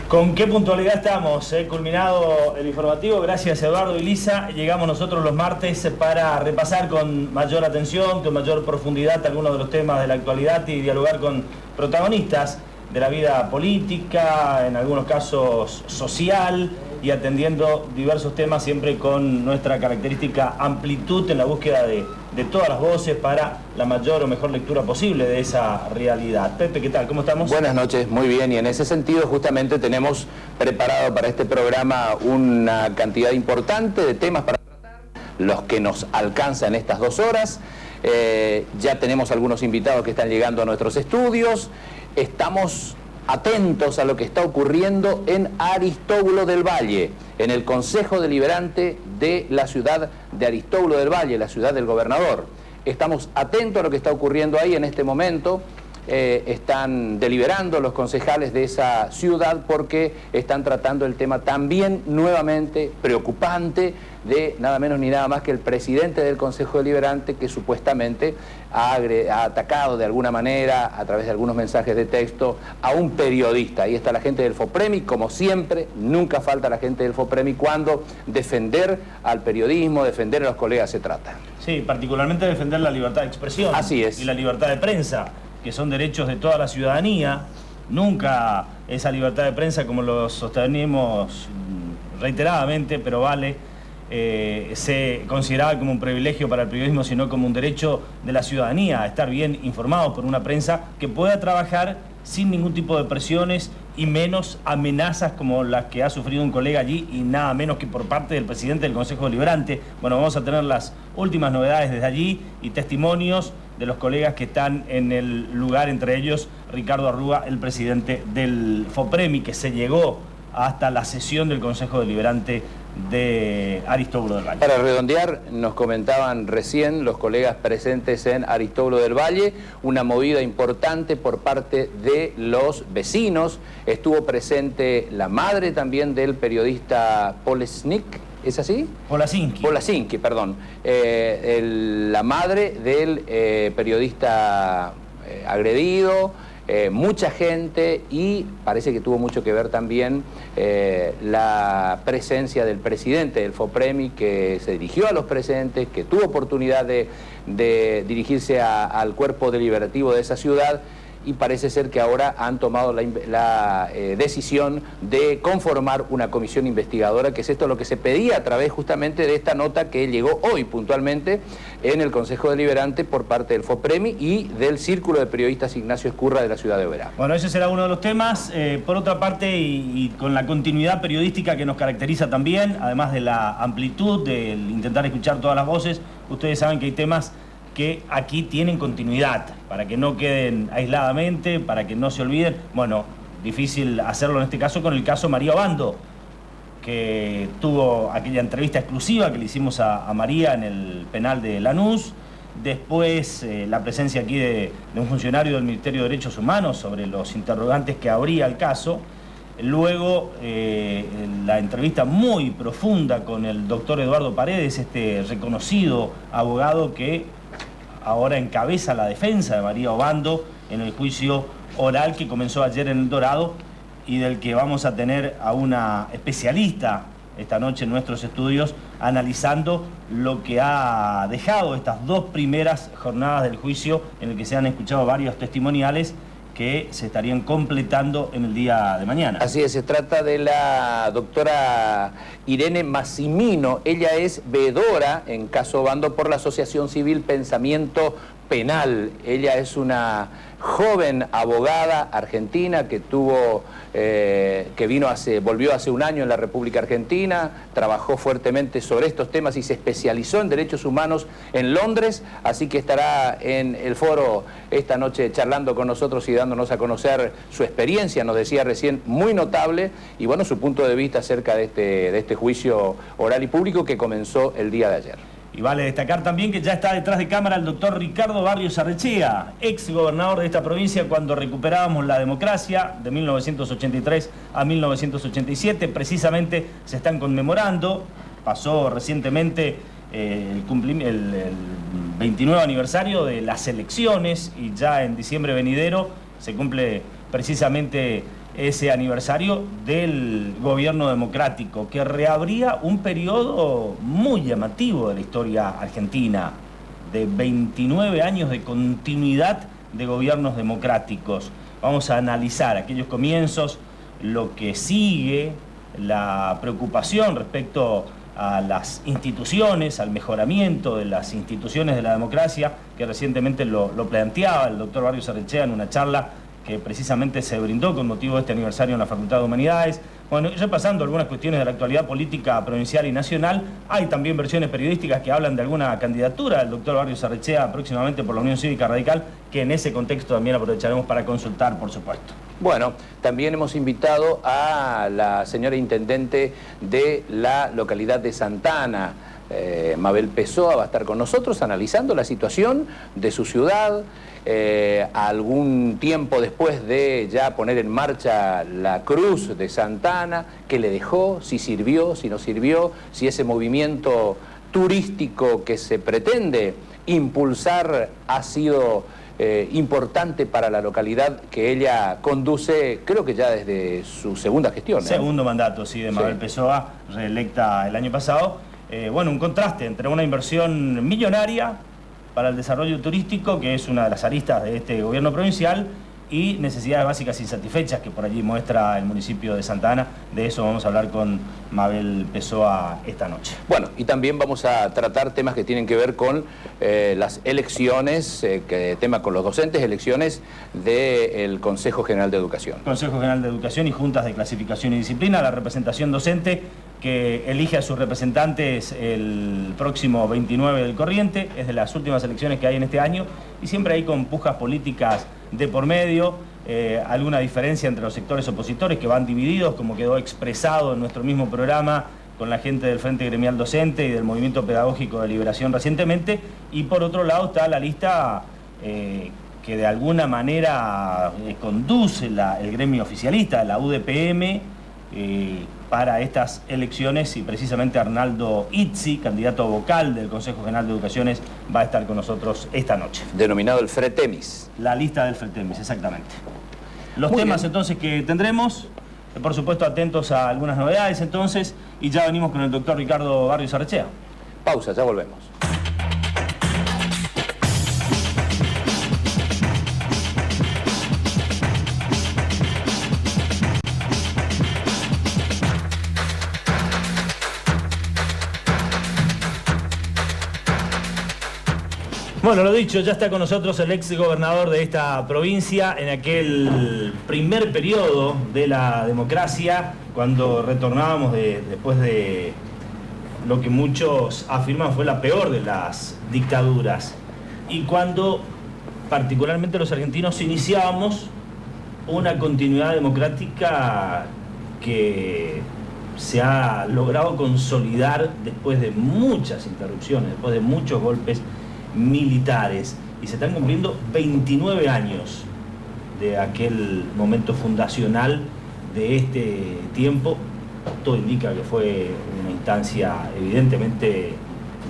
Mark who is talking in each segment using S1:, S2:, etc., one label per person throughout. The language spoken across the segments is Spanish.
S1: ¿Con qué puntualidad estamos? Culminado el informativo, gracias Eduardo y Lisa. Llegamos nosotros los martes para repasar con mayor atención, con mayor profundidad algunos de los temas de la actualidad y dialogar con protagonistas de la vida política, en algunos casos social, y atendiendo diversos temas siempre con nuestra característica amplitud en la búsqueda de todas las voces para la mayor o mejor lectura posible de esa realidad. Pepe, ¿qué tal? ¿Cómo estamos?
S2: Buenas noches, muy bien, y en ese sentido justamente tenemos preparado para este programa una cantidad importante de temas para tratar, los que nos alcanzan estas 2 horas. Ya tenemos algunos invitados que están llegando a nuestros estudios. Estamos atentos a lo que está ocurriendo en Aristóbulo del Valle, en el Consejo Deliberante de la ciudad de Aristóbulo del Valle, la ciudad del gobernador. Estamos atentos a lo que está ocurriendo ahí en este momento. Están deliberando los concejales de esa ciudad porque están tratando el tema también nuevamente preocupante de nada menos ni nada más que el presidente del Consejo Deliberante, que supuestamente ha atacado de alguna manera a través de algunos mensajes de texto a un periodista. Ahí está la gente del FOPREMI, como siempre, nunca falta la gente del FOPREMI cuando defender al periodismo, defender a los colegas se trata.
S1: Sí, particularmente defender la libertad de expresión.
S2: Así es.
S1: Y la libertad de prensa, que son derechos de toda la ciudadanía. Nunca esa libertad de prensa, como lo sostenemos reiteradamente, pero vale, se consideraba como un privilegio para el periodismo, sino como un derecho de la ciudadanía a estar bien informados por una prensa que pueda trabajar sin ningún tipo de presiones y menos amenazas como las que ha sufrido un colega allí, y nada menos que por parte del presidente del Consejo Deliberante. Bueno, vamos a tener las últimas novedades desde allí y testimonios de los colegas que están en el lugar, entre ellos Ricardo Arruga, el presidente del FOPREMI, que se llegó hasta la sesión del Consejo Deliberante de Aristóbulo del Valle.
S2: Para redondear, nos comentaban recién los colegas presentes en Aristóbulo del Valle, una movida importante por parte de los vecinos. Estuvo presente la madre también del periodista Polesnik, ¿es así? Polasinski, perdón. La madre del periodista agredido. Mucha gente, y parece que tuvo mucho que ver también la presencia del presidente del FOPREMI, que se dirigió a los presentes, que tuvo oportunidad de dirigirse al cuerpo deliberativo de esa ciudad, y parece ser que ahora han tomado la decisión de conformar una comisión investigadora, que es esto lo que se pedía a través justamente de esta nota que llegó hoy puntualmente en el Consejo Deliberante por parte del FOPREMI y del Círculo de Periodistas Ignacio Escurra de la ciudad de Oberá.
S1: Bueno, ese será uno de los temas. Por otra parte, y con la continuidad periodística que nos caracteriza también, además de la amplitud, del intentar escuchar todas las voces, ustedes saben que hay temas que aquí tienen continuidad, para que no queden aisladamente, para que no se olviden. Bueno, difícil hacerlo en este caso con el caso María Obando, que tuvo aquella entrevista exclusiva que le hicimos a María en el penal de Lanús. Después la presencia aquí de un funcionario del Ministerio de Derechos Humanos sobre los interrogantes que habría el caso. Luego la entrevista muy profunda con el doctor Eduardo Paredes, este reconocido abogado que ahora encabeza la defensa de María Obando en el juicio oral que comenzó ayer en El Dorado, y del que vamos a tener a una especialista esta noche en nuestros estudios analizando lo que ha dejado estas 2 primeras jornadas del juicio, en el que se han escuchado varios testimoniales que se estarían completando en el día de mañana.
S2: Así es, se trata de la doctora Irene Massimino. Ella es veedora en caso Obando por la Asociación Civil Pensamiento Penal. Ella es una joven abogada argentina que volvió hace un año en la República Argentina, trabajó fuertemente sobre estos temas y se especializó en derechos humanos en Londres, así que estará en el foro esta noche charlando con nosotros y dándonos a conocer su experiencia, nos decía recién, muy notable, y bueno, su punto de vista acerca de este juicio oral y público que comenzó el día de ayer.
S1: Y vale destacar también que ya está detrás de cámara el doctor Ricardo Barrios Arrechea, ex gobernador de esta provincia cuando recuperábamos la democracia de 1983 a 1987. Precisamente se están conmemorando, pasó recientemente el 29 aniversario de las elecciones, y ya en diciembre venidero se cumple precisamente ese aniversario del gobierno democrático, que reabría un periodo muy llamativo de la historia argentina, de 29 años de continuidad de gobiernos democráticos. Vamos a analizar aquellos comienzos, lo que sigue, la preocupación respecto a las instituciones, al mejoramiento de las instituciones de la democracia, que recientemente lo planteaba el doctor Barrios Arrechea en una charla que precisamente se brindó con motivo de este aniversario en la Facultad de Humanidades. Bueno, repasando algunas cuestiones de la actualidad política provincial y nacional, hay también versiones periodísticas que hablan de alguna candidatura del doctor Barrios Arrechea próximamente por la Unión Cívica Radical, que en ese contexto también aprovecharemos para consultar, por supuesto.
S2: Bueno, también hemos invitado a la señora intendente de la localidad de Santana, Mabel Pessoa, va a estar con nosotros analizando la situación de su ciudad, algún tiempo después de ya poner en marcha la Cruz de Santana, qué le dejó, si sirvió, si no sirvió, si ese movimiento turístico que se pretende impulsar ha sido importante para la localidad que ella conduce, creo que ya desde su segunda gestión, ¿no?
S1: Segundo mandato, sí, de Mabel Pessoa, reelecta el año pasado. Bueno, un contraste entre una inversión millonaria para el desarrollo turístico, que es una de las aristas de este gobierno provincial, y necesidades básicas insatisfechas que por allí muestra el municipio de Santa Ana. De eso vamos a hablar con Mabel Pessoa esta noche.
S2: Bueno, y también vamos a tratar temas que tienen que ver con las elecciones, tema con los docentes, elecciones del Consejo General de Educación.
S1: Consejo General de Educación y juntas de clasificación y disciplina, la representación docente que elige a sus representantes el próximo 29 del corriente, es de las últimas elecciones que hay en este año, y siempre hay con pujas políticas de por medio, alguna diferencia entre los sectores opositores que van divididos, como quedó expresado en nuestro mismo programa con la gente del Frente Gremial Docente y del Movimiento Pedagógico de Liberación recientemente, y por otro lado está la lista que de alguna manera conduce el gremio oficialista, la UDPM, para estas elecciones, y precisamente Arnaldo Izzi, candidato vocal del Consejo General de Educaciones, va a estar con nosotros esta noche.
S2: Denominado el Fretemis.
S1: La lista del Fretemis, exactamente. Los temas entonces que tendremos, por supuesto atentos a algunas novedades entonces, y ya venimos con el doctor Ricardo Barrios Arrechea.
S2: Pausa, ya volvemos.
S1: Bueno, lo dicho, ya está con nosotros el ex gobernador de esta provincia en aquel primer periodo de la democracia, cuando retornábamos después de lo que muchos afirman fue la peor de las dictaduras, y cuando particularmente los argentinos iniciábamos una continuidad democrática que se ha logrado consolidar después de muchas interrupciones, después de muchos golpes militares, y se están cumpliendo 29 años de aquel momento fundacional de este tiempo. Todo indica que fue una instancia evidentemente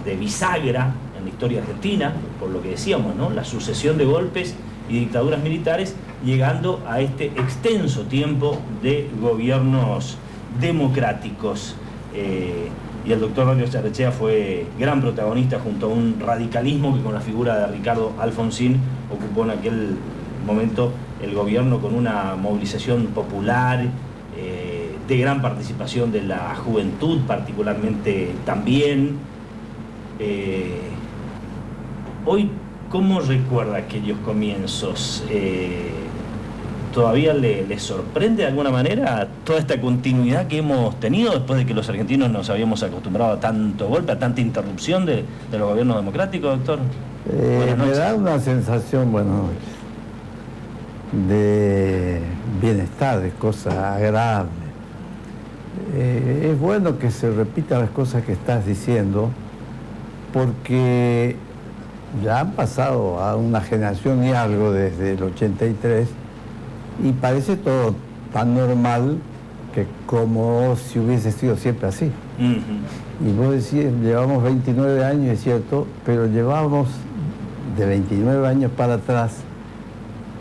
S1: de bisagra en la historia argentina, por lo que decíamos, ¿no? La sucesión de golpes y dictaduras militares, llegando a este extenso tiempo de gobiernos democráticos. Y el doctor Barrios Arrechea fue gran protagonista junto a un radicalismo que con la figura de Ricardo Alfonsín ocupó en aquel momento el gobierno, con una movilización popular, de gran participación de la juventud particularmente también. Hoy, ¿cómo recuerda aquellos comienzos? ¿Todavía le sorprende de alguna manera toda esta continuidad que hemos tenido después de que los argentinos nos habíamos acostumbrado a tanto golpe, a tanta interrupción de los gobiernos democráticos, doctor?
S3: Me da una sensación, de bienestar, de cosas agradables. Es bueno que se repitan las cosas que estás diciendo, porque ya han pasado a una generación y algo desde el 83, y parece todo tan normal que como si hubiese sido siempre así. Y vos decís, llevamos 29 años, es cierto, pero llevamos de 29 años para atrás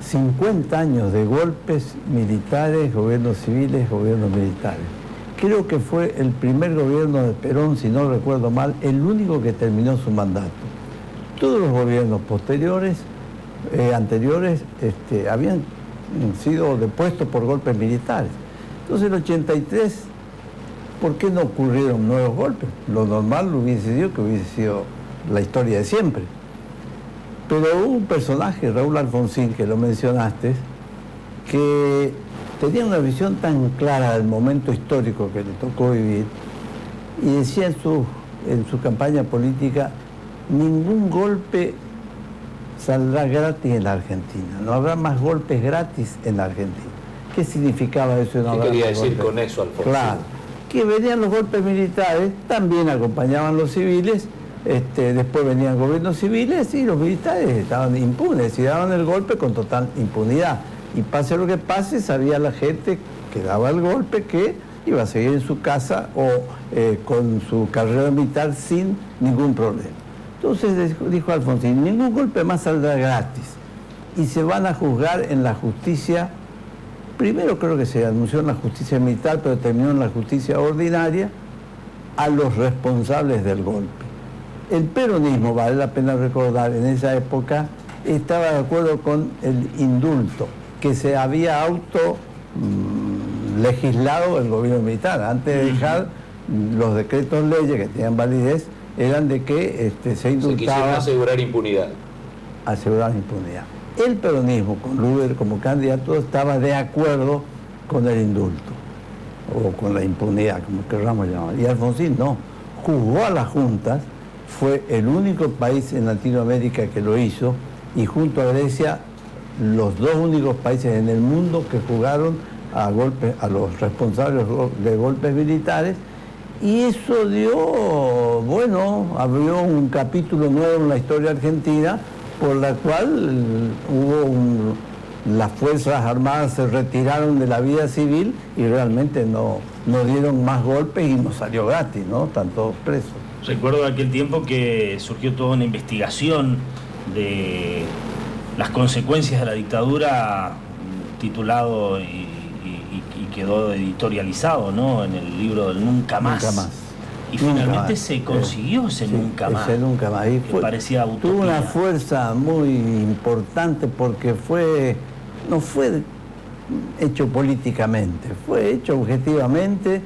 S3: 50 años de golpes militares, gobiernos civiles, gobiernos militares. Creo que fue el primer gobierno de Perón, si no recuerdo mal, el único que terminó su mandato. Todos los gobiernos anteriores habían sido depuestos por golpes militares. Entonces, en el 83, ¿por qué no ocurrieron nuevos golpes? Lo normal hubiese sido que hubiese sido la historia de siempre. Pero hubo un personaje, Raúl Alfonsín, que lo mencionaste, que tenía una visión tan clara del momento histórico que le tocó vivir y decía en su campaña política: ningún golpe saldrá gratis en la Argentina, no habrá más golpes gratis en la Argentina. ¿Qué significaba eso?
S2: ¿Qué quería decir con eso, Alfonsín?
S3: Claro, que venían los golpes militares, también acompañaban los civiles, después venían gobiernos civiles y los militares estaban impunes y daban el golpe con total impunidad. Y pase lo que pase, sabía la gente que daba el golpe que iba a seguir en su casa o con su carrera militar sin ningún problema. Entonces dijo Alfonsín: ningún golpe más saldrá gratis y se van a juzgar en la justicia. Primero creo que se anunció en la justicia militar, pero terminó en la justicia ordinaria, a los responsables del golpe. El peronismo, vale la pena recordar, en esa época estaba de acuerdo con el indulto que se había legislado el gobierno militar. Antes de dejar los decretos leyes que tenían validez, eran de que se indultaba.
S2: Se quisieron asegurar impunidad.
S3: Asegurar impunidad. El peronismo, con Luder como candidato, estaba de acuerdo con el indulto, o con la impunidad, como queramos llamar. Y Alfonsín no, juzgó a las juntas, fue el único país en Latinoamérica que lo hizo, y junto a Grecia, los dos únicos países en el mundo que juzgaron a los responsables de golpes militares, y eso abrió un capítulo nuevo en la historia argentina, por la cual las Fuerzas Armadas se retiraron de la vida civil y realmente no dieron más golpes y no salió gratis, ¿no? Están todos presos.
S1: Recuerdo aquel tiempo que surgió toda una investigación de las consecuencias de la dictadura, titulado y quedó editorializado, ¿no?, en el libro del Nunca Más.
S3: Nunca Más.
S1: Y finalmente se consiguió ese Nunca Más.
S3: Ese Nunca Más. Y
S1: parecía utopía.
S3: Tuvo una fuerza muy importante porque no fue hecho políticamente, fue hecho objetivamente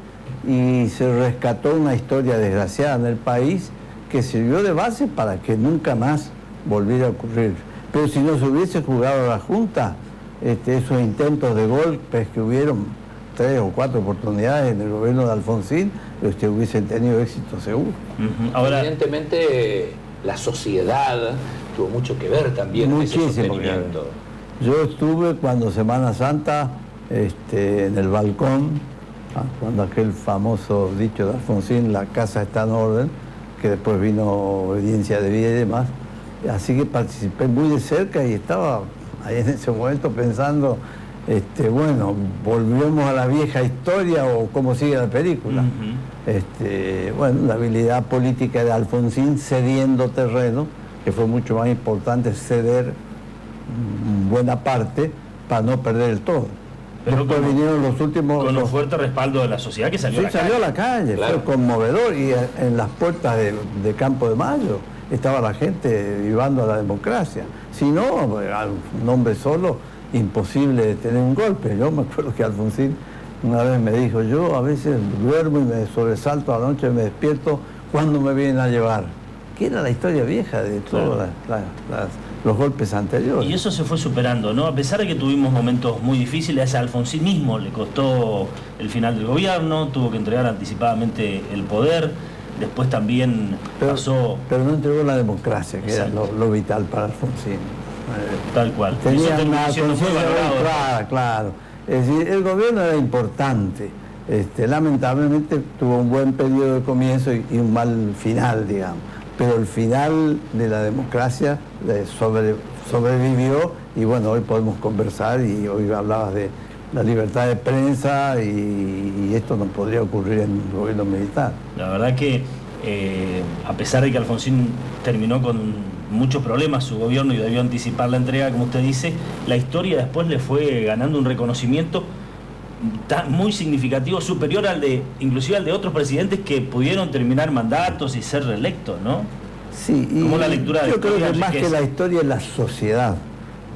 S3: y se rescató una historia desgraciada en el país que sirvió de base para que nunca más volviera a ocurrir. Pero si no se hubiese jugado a la Junta, esos intentos de golpes que hubieron 3 o 4 oportunidades en el gobierno de Alfonsín, hubiesen tenido éxito seguro.
S2: Ahora, evidentemente la sociedad tuvo mucho que ver también en ese sostenimiento.
S3: Yo estuve cuando Semana Santa en el balcón, cuando aquel famoso dicho de Alfonsín: la casa está en orden, que después vino obediencia de vida y demás. Así que participé muy de cerca y estaba ahí en ese momento pensando, volvemos a la vieja historia o cómo sigue la película. La habilidad política de Alfonsín cediendo terreno, que fue mucho más importante ceder buena parte para no perder el todo.
S1: Pero
S3: después vinieron los últimos...
S1: Con un fuerte respaldo de la sociedad que salió a la calle.
S3: Salió a la calle, claro. Fue conmovedor, y en las puertas de Campo de Mayo estaba la gente vivando la democracia. Si no, un hombre solo, imposible de tener un golpe. Yo me acuerdo que Alfonsín una vez me dijo: yo a veces duermo y me sobresalto a la noche, me despierto cuando me vienen a llevar. Que era la historia vieja de todos los golpes anteriores.
S1: Y eso se fue superando, ¿no? A pesar de que tuvimos momentos muy difíciles, a Alfonsín mismo le costó el final del gobierno, tuvo que entregar anticipadamente el poder, después también pasó...
S3: Pero no entregó la democracia, que exacto, era lo vital para Alfonsín.
S1: Tal cual.
S3: Tenía una conciencia muy clara, claro. Es decir, el gobierno era importante. Lamentablemente tuvo un buen periodo de comienzo y un mal final, digamos. Pero el final de la democracia sobrevivió, y hoy podemos conversar, y hoy hablabas de la libertad de prensa, y esto no podría ocurrir en un gobierno militar.
S1: La verdad que a pesar de que Alfonsín terminó con muchos problemas su gobierno y debió anticipar la entrega, como usted dice, la historia después le fue ganando un reconocimiento muy significativo, superior inclusive al de otros presidentes que pudieron terminar mandatos y ser reelectos, ¿no?
S3: Sí, y
S1: como la lectura de
S3: yo creo que
S1: historia
S3: más que la historia es la sociedad.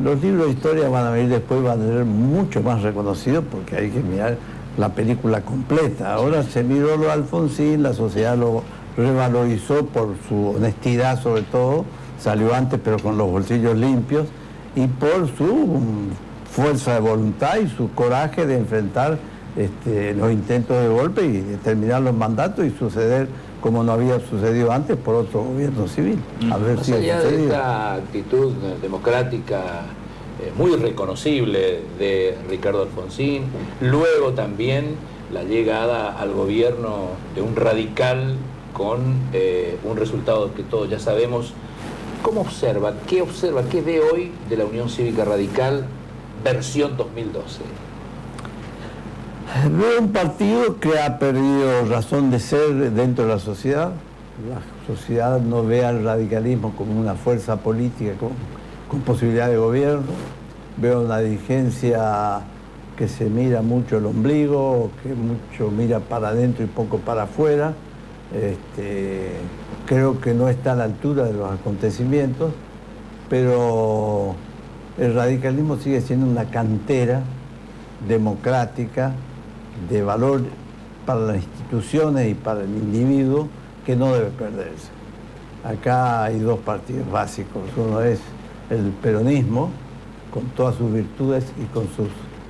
S3: Los libros de historia van a venir después, van a ser mucho más reconocidos porque hay que mirar la película completa. Ahora se miró lo de Alfonsín, la sociedad lo revalorizó por su honestidad sobre todo, salió antes pero con los bolsillos limpios, y por su fuerza de voluntad y su coraje de enfrentar los intentos de golpe y de terminar los mandatos y suceder como no había sucedido antes por otro gobierno civil.
S2: Más allá de esta actitud democrática muy reconocible de Ricardo Alfonsín, luego también la llegada al gobierno de un radical con un resultado que todos ya sabemos. ¿Cómo observa, qué ve hoy de la Unión Cívica Radical versión 2012?
S3: Veo un partido que ha perdido razón de ser dentro de la sociedad. La sociedad no ve al radicalismo como una fuerza política con posibilidad de gobierno. Veo una dirigencia que se mira mucho el ombligo, que mucho mira para adentro y poco para afuera. Creo que no está a la altura de los acontecimientos, pero el radicalismo sigue siendo una cantera democrática de valor para las instituciones y para el individuo que no debe perderse. Acá hay dos partidos básicos. Uno es el peronismo, con todas sus virtudes y con sus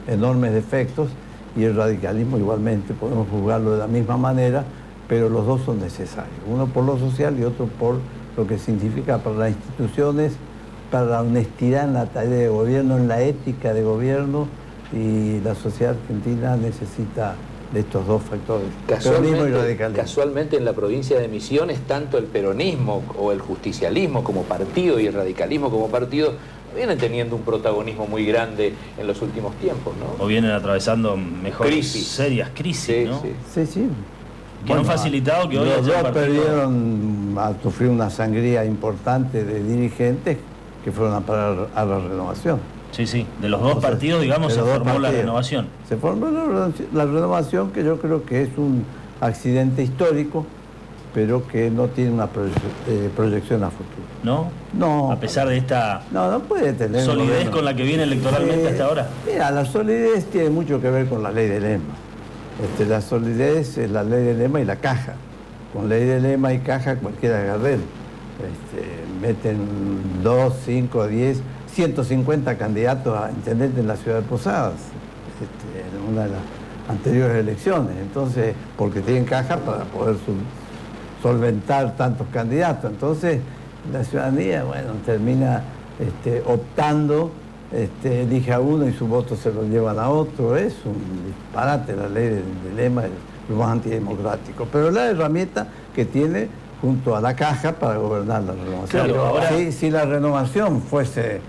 S3: enormes defectos, y el radicalismo igualmente, podemos juzgarlo de la misma manera, pero los dos son necesarios. Uno por lo social y otro por lo que significa para las instituciones, para la honestidad en la tarea de gobierno, en la ética de gobierno, y la sociedad argentina necesita de estos dos factores, peronismo y radicalismo.
S2: Casualmente en la provincia de Misiones, tanto el peronismo o el justicialismo como partido y el radicalismo como partido vienen teniendo un protagonismo muy grande en los últimos tiempos, ¿no?
S1: O vienen atravesando serias crisis, ¿no?
S3: Sí.
S1: Que han facilitado que hoy
S3: los
S1: haya
S3: dos perdieron a sufrir una sangría importante de dirigentes que fueron a parar a la Renovación.
S1: Sí, de los dos partidos, digamos, se formó la Renovación.
S3: Se formó la Renovación, que yo creo que es un accidente histórico, pero que no tiene una proyección a futuro.
S1: ¿No?
S3: No.
S1: A pesar de esta
S3: no puede tener
S1: solidez con la que viene electoralmente hasta ahora.
S3: Mira, la solidez tiene mucho que ver con la ley de lema. La solidez es la ley de lema y la caja. Con ley de lema y caja cualquiera agarra él. Meten 2, 5, 10, 150 candidatos a intendente en la ciudad de Posadas, en una de las anteriores elecciones. Entonces, porque tienen caja para poder solventar tantos candidatos. Entonces, la ciudadanía, termina optando, elige a uno y su voto se lo llevan a otro. Es un disparate la ley de lema, es lo más antidemocrático. Pero la herramienta que tiene junto a la caja para gobernar la Renovación.
S1: Claro, ahora...
S3: si la Renovación fuese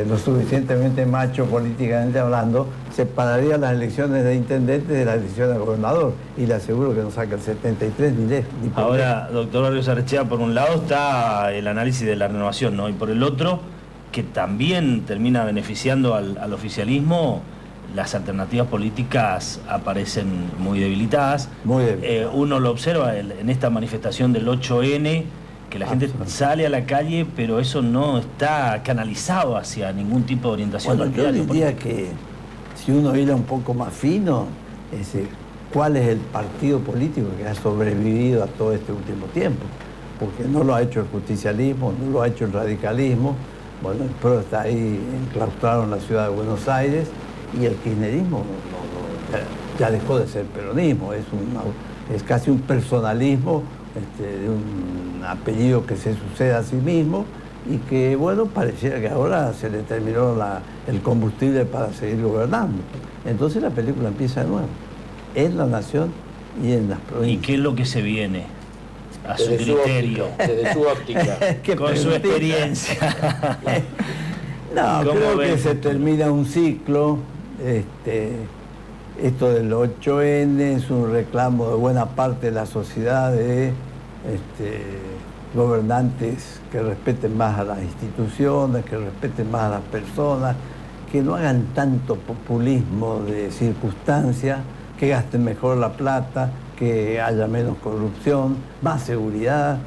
S3: lo suficientemente macho políticamente hablando, separaría las elecciones de intendente de las elecciones de gobernador, y le aseguro que no saca el 73 ni lejos.
S1: Ahora, doctor Barrios Arrechea, por un lado está el análisis de la Renovación, ¿no? Y por el otro, que también termina beneficiando al oficialismo, las alternativas políticas aparecen muy debilitadas.
S3: Muy debilitadas.
S1: Uno lo observa en esta manifestación del 8N, que la gente sale a la calle, pero eso no está canalizado hacia ningún tipo de orientación.
S3: Yo diría que si uno hila un poco más fino, ¿cuál es el partido político que ha sobrevivido a todo este último tiempo? Porque no lo ha hecho el justicialismo, no lo ha hecho el radicalismo. El PRO está ahí enclaustrado en la ciudad de Buenos Aires, y el kirchnerismo ya dejó de ser peronismo, es casi un personalismo de un apellido que se sucede a sí mismo, y que, pareciera que ahora se le terminó el combustible para seguir gobernando. Entonces la película empieza de nuevo, en la nación y en las provincias.
S1: ¿Y qué es lo que se viene? A su criterio.
S2: Desde su óptica.
S1: Con su experiencia.
S3: No, creo que se termina un ciclo. Esto del 8N es un reclamo de buena parte de la sociedad de gobernantes que respeten más a las instituciones, que respeten más a las personas, que no hagan tanto populismo de circunstancias, que gasten mejor la plata, que haya menos corrupción, más seguridad,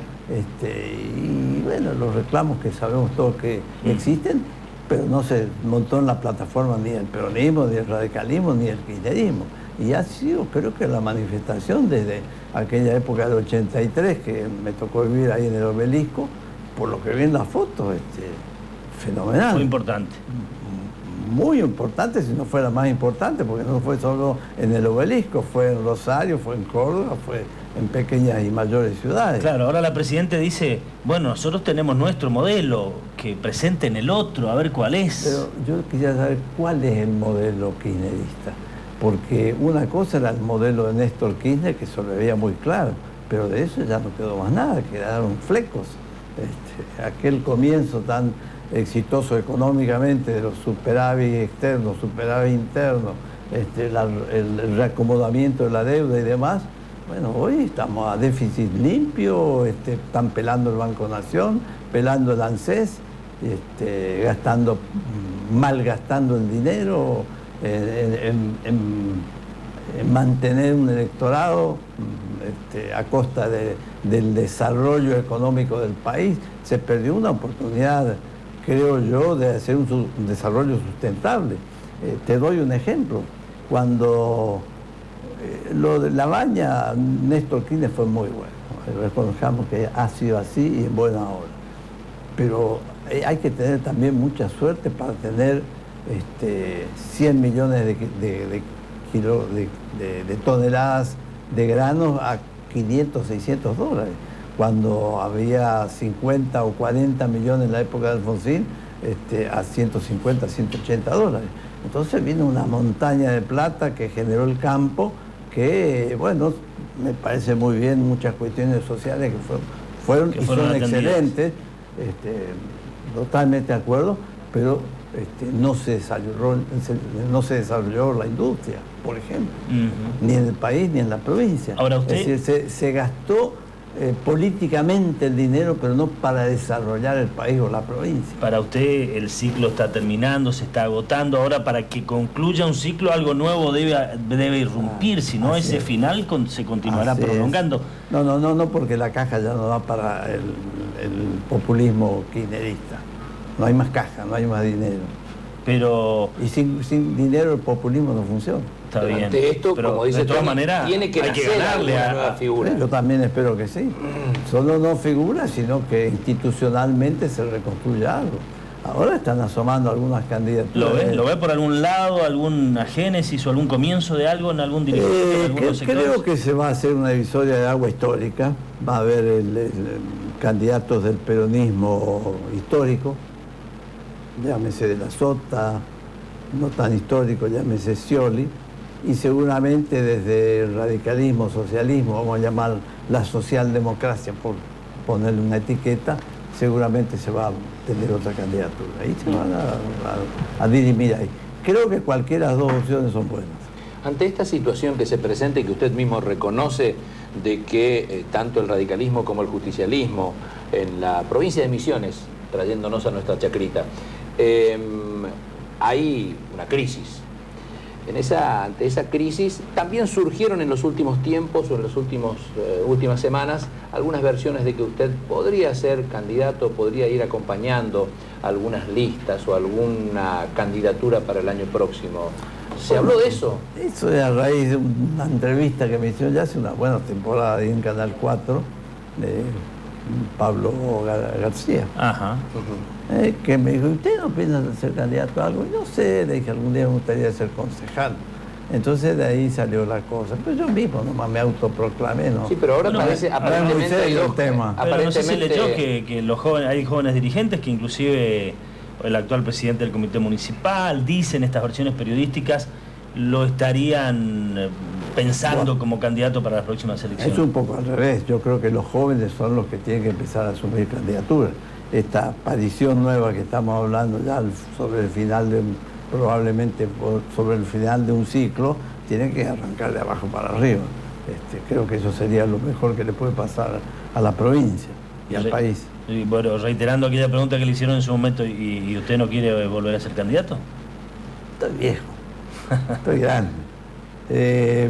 S3: y bueno, los reclamos que sabemos todos que existen, pero no se montó en la plataforma ni el peronismo, ni el radicalismo, ni el kirchnerismo. Y ha sido, creo que la manifestación desde aquella época del 83, que me tocó vivir ahí en el Obelisco, por lo que vi en las fotos, fenomenal.
S1: Muy importante.
S3: Muy importante, si no fuera más importante, porque no fue solo en el Obelisco, fue en Rosario, fue en Córdoba, fue en pequeñas y mayores ciudades.
S1: Claro, ahora la Presidenta dice, bueno, nosotros tenemos nuestro modelo, que presenten el otro, a ver cuál es.
S3: Pero yo quisiera saber cuál es el modelo kirchnerista, porque una cosa era el modelo de Néstor Kirchner, que se lo veía muy claro, pero de eso ya no quedó más nada, quedaron flecos. Aquel comienzo tan exitoso económicamente de los superávit externos, superávit internos, el reacomodamiento de la deuda y demás. Bueno, hoy estamos a déficit limpio, están pelando el Banco Nación, pelando el ANSES, malgastando el dinero en mantener un electorado a costa del desarrollo económico del país. Se perdió una oportunidad, creo yo, de hacer un desarrollo sustentable. Te doy un ejemplo. Cuando lo de La Baña, Néstor Kirchner fue muy bueno. Reconozcamos que ha sido así y en buena hora. Pero hay que tener también mucha suerte para tener 100 millones de toneladas de granos a 500, 600 dólares. Cuando había 50 o 40 millones en la época de Alfonsín, a 150, 180 dólares. Entonces vino una montaña de plata que generó el campo, que, bueno, me parece muy bien, muchas cuestiones sociales que fueron y son excelentes, totalmente de acuerdo, pero no se desarrolló la industria, por ejemplo, ni en el país ni en la provincia.
S1: Ahora usted...
S3: Es decir, se gastó políticamente el dinero, pero no para desarrollar el país o la provincia.
S1: Para usted el ciclo está terminando, se está agotando. Ahora, para que concluya un ciclo, algo nuevo debe irrumpir, si no ese final se continuará prolongando.
S3: No, porque la caja ya no da para el populismo kirchnerista. No hay más caja, no hay más dinero.
S1: Pero...
S3: Y sin dinero el populismo no funciona.
S1: Está bien.
S2: Ante esto,
S1: pero
S2: como dice
S1: de todas
S2: Tony,
S1: maneras,
S2: tiene que ganarle a nueva figura.
S3: Yo también espero que sí. Solo no figura, sino que institucionalmente se reconstruya algo. Ahora están asomando algunas candidaturas.
S1: ¿Lo ve por algún lado, alguna génesis o algún comienzo de algo en algún dirigente, en algunos sectores?
S3: Creo que se va a hacer una divisoria de agua histórica. Va a haber candidatos del peronismo histórico, llámese de la Sota, no tan histórico, llámese Scioli, y seguramente desde el radicalismo, socialismo, vamos a llamar la socialdemocracia por ponerle una etiqueta, seguramente se va a tener otra candidatura. Ahí se van a dirimir ahí. Creo que cualquiera de las dos opciones son buenas.
S2: Ante esta situación que se presenta y que usted mismo reconoce de que tanto el radicalismo como el justicialismo en la provincia de Misiones, trayéndonos a nuestra chacrita, hay una crisis. Ante esa crisis también surgieron en los últimos tiempos o en las últimas semanas algunas versiones de que usted podría ser candidato, podría ir acompañando algunas listas o alguna candidatura para el año próximo. ¿Se habló de eso?
S3: Eso es a raíz de una entrevista que me hicieron ya hace una buena temporada ahí en Canal 4 de Pablo García.
S1: Ajá.
S3: Que me dijo, ¿usted no piensa ser candidato a algo? Y no sé, le dije, algún día me gustaría ser concejal. Entonces de ahí salió la cosa. Pero yo mismo nomás me autoproclamé, ¿no?
S2: Sí, pero ahora aparentemente hay dos
S1: temas. Pero no sé si leyó que los jóvenes, hay jóvenes dirigentes que inclusive el actual presidente del comité municipal, dicen estas versiones periodísticas, lo estarían pensando como candidato para las próximas elecciones.
S3: Es un poco al revés. Yo creo que los jóvenes son los que tienen que empezar a asumir candidaturas. Esta aparición nueva que estamos hablando ya sobre el final probablemente sobre el final de un ciclo, tiene que arrancar de abajo para arriba. Creo que eso sería lo mejor que le puede pasar a la provincia. y al país.
S1: Y bueno, reiterando aquella pregunta que le hicieron en su momento, ¿y usted no quiere volver a ser candidato?
S3: Estoy viejo, estoy grande.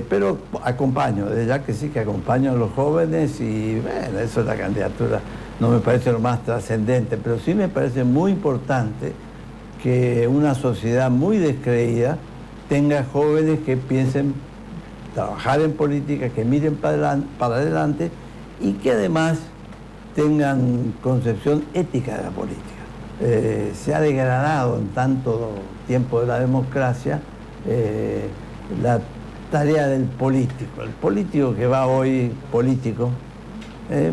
S3: Pero acompaño, desde ya que sí que acompaño a los jóvenes y bueno, eso es la candidatura. No me parece lo más trascendente, pero sí me parece muy importante que una sociedad muy descreída tenga jóvenes que piensen trabajar en política, que miren para adelante y que además tengan concepción ética de la política. Se ha degradado en tanto tiempo de la democracia la tarea del político. El político que va hoy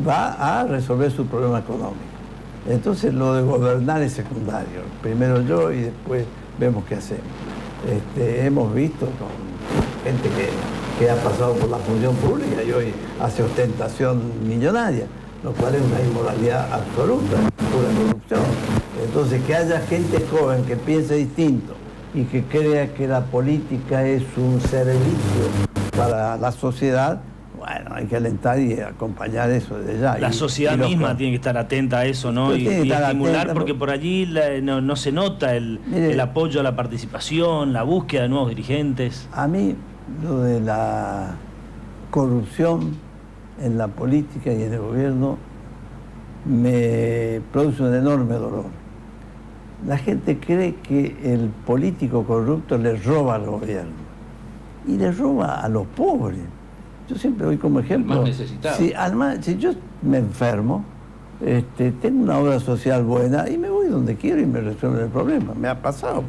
S3: va a resolver su problema económico. Entonces lo de gobernar es secundario. Primero yo y después vemos qué hacemos. Hemos visto con gente que ha pasado por la función pública y hoy hace ostentación millonaria, lo cual es una inmoralidad absoluta, pura corrupción. Entonces que haya gente joven que piense distinto y que crea que la política es un servicio para la sociedad, bueno, hay que alentar y acompañar eso desde ya.
S1: La sociedad misma tiene que estar atenta a eso, ¿no? Y estimular, porque por allí no se nota el apoyo a la participación, la búsqueda de nuevos dirigentes.
S3: A mí lo de la corrupción en la política y en el gobierno me produce un enorme dolor. La gente cree que el político corrupto le roba al gobierno y le roba a los pobres. Yo siempre doy como ejemplo.
S2: Más necesitado.
S3: Si yo me enfermo, tengo una obra social buena y me voy donde quiero y me resuelven el problema. Me ha pasado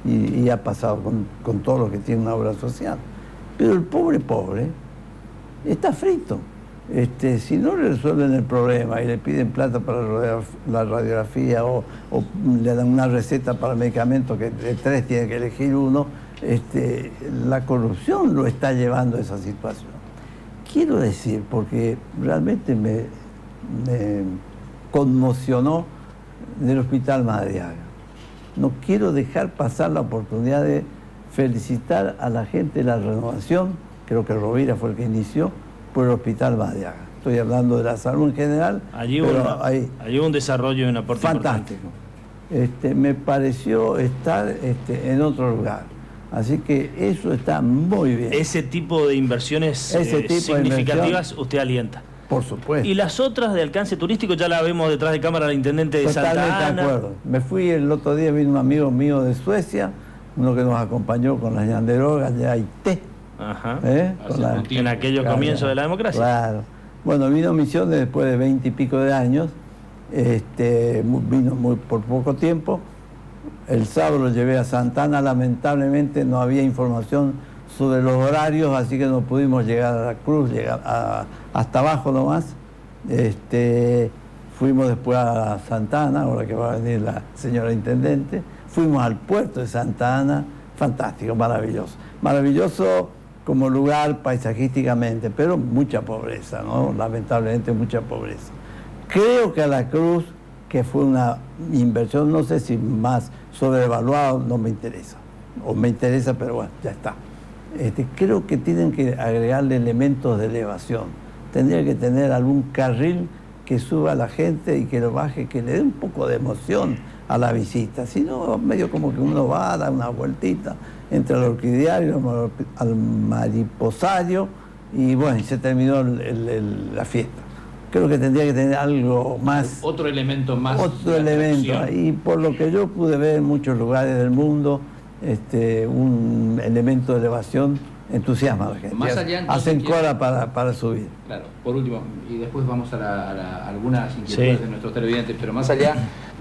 S3: y ha pasado con todo lo que tiene una obra social. Pero el pobre está frito. Si no le resuelven el problema y le piden plata para la radiografía o le dan una receta para medicamentos que de 3 tiene que elegir uno, la corrupción lo está llevando a esa situación. Quiero decir, porque realmente me conmocionó del Hospital Madariaga. No quiero dejar pasar la oportunidad de felicitar a la gente de la Renovación, creo que Rovira fue el que inició, por el Hospital Madariaga. Estoy hablando de la salud en general.
S1: Allí hubo un desarrollo y un aporte
S3: fantástico. Me pareció estar en otro lugar. Así que eso está muy bien.
S1: Ese tipo de inversiones significativas usted alienta.
S3: Por supuesto.
S1: Y las otras de alcance turístico ya la vemos detrás de cámara del intendente de Santa Ana.
S3: Totalmente de acuerdo. Me fui el otro día, vino un amigo mío de Suecia, uno que nos acompañó con las Yanderogas de Haití.
S1: Ajá. En aquellos comienzos de la democracia.
S3: Claro. Bueno, vino Misiones después de 20 y pico de años. Vino por poco tiempo. El sábado lo llevé a Santa Ana, lamentablemente no había información sobre los horarios, así que no pudimos llegar a la Cruz, hasta abajo nomás. Fuimos después a Santa Ana, ahora que va a venir la señora intendente. Fuimos al puerto de Santa Ana, fantástico, maravilloso. Maravilloso como lugar paisajísticamente, pero mucha pobreza, ¿no? Lamentablemente mucha pobreza. Creo que a la Cruz, que fue una inversión, no sé si más sobrevaluada, no me interesa. O me interesa, pero bueno, ya está. Creo que tienen que agregarle elementos de elevación. Tendría que tener algún carril que suba a la gente y que lo baje, que le dé un poco de emoción a la visita. Si no, medio como que uno va a dar una vueltita entre el orquidiario, al mariposario, y bueno, y se terminó la fiesta. Creo que tendría que tener algo más.
S2: Otro elemento más.
S3: Otro elemento. Y por lo que yo pude ver en muchos lugares del mundo, un elemento de elevación entusiasma a la gente.
S2: Más allá,
S3: hacen cola para subir.
S2: Claro, por último, y después vamos a algunas inquietudes de nuestros televidentes, pero más allá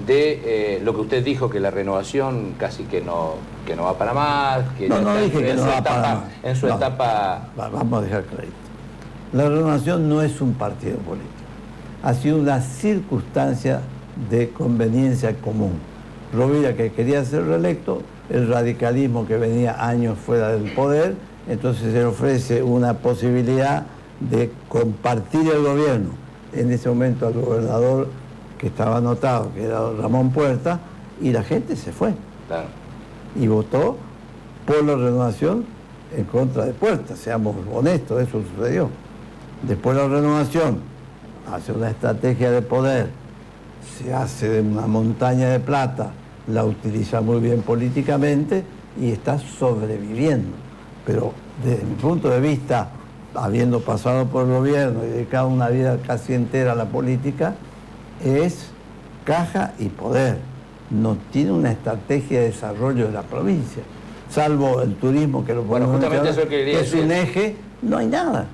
S2: de lo que usted dijo, que la renovación casi que no va para más, que
S3: no dije que no va para más.
S2: En su etapa.
S3: Vamos a dejar clarito. La renovación no es un partido político. Ha sido una circunstancia de conveniencia común. Rovira, que quería ser reelecto, el radicalismo que venía años fuera del poder, entonces se le ofrece una posibilidad de compartir el gobierno. En ese momento al gobernador que estaba anotado, que era Ramón Puerta, y la gente se fue.
S2: Claro.
S3: Y votó por la renovación en contra de Puerta, seamos honestos, eso sucedió. Después de la renovación, hace una estrategia de poder, se hace de una montaña de plata, la utiliza muy bien políticamente y está sobreviviendo. Pero desde mi punto de vista, habiendo pasado por el gobierno y dedicado una vida casi entera a la política, es caja y poder. No tiene una estrategia de desarrollo de la provincia. Salvo el turismo, que lo podemos
S2: justamente eso que
S3: es un eje, no hay nada.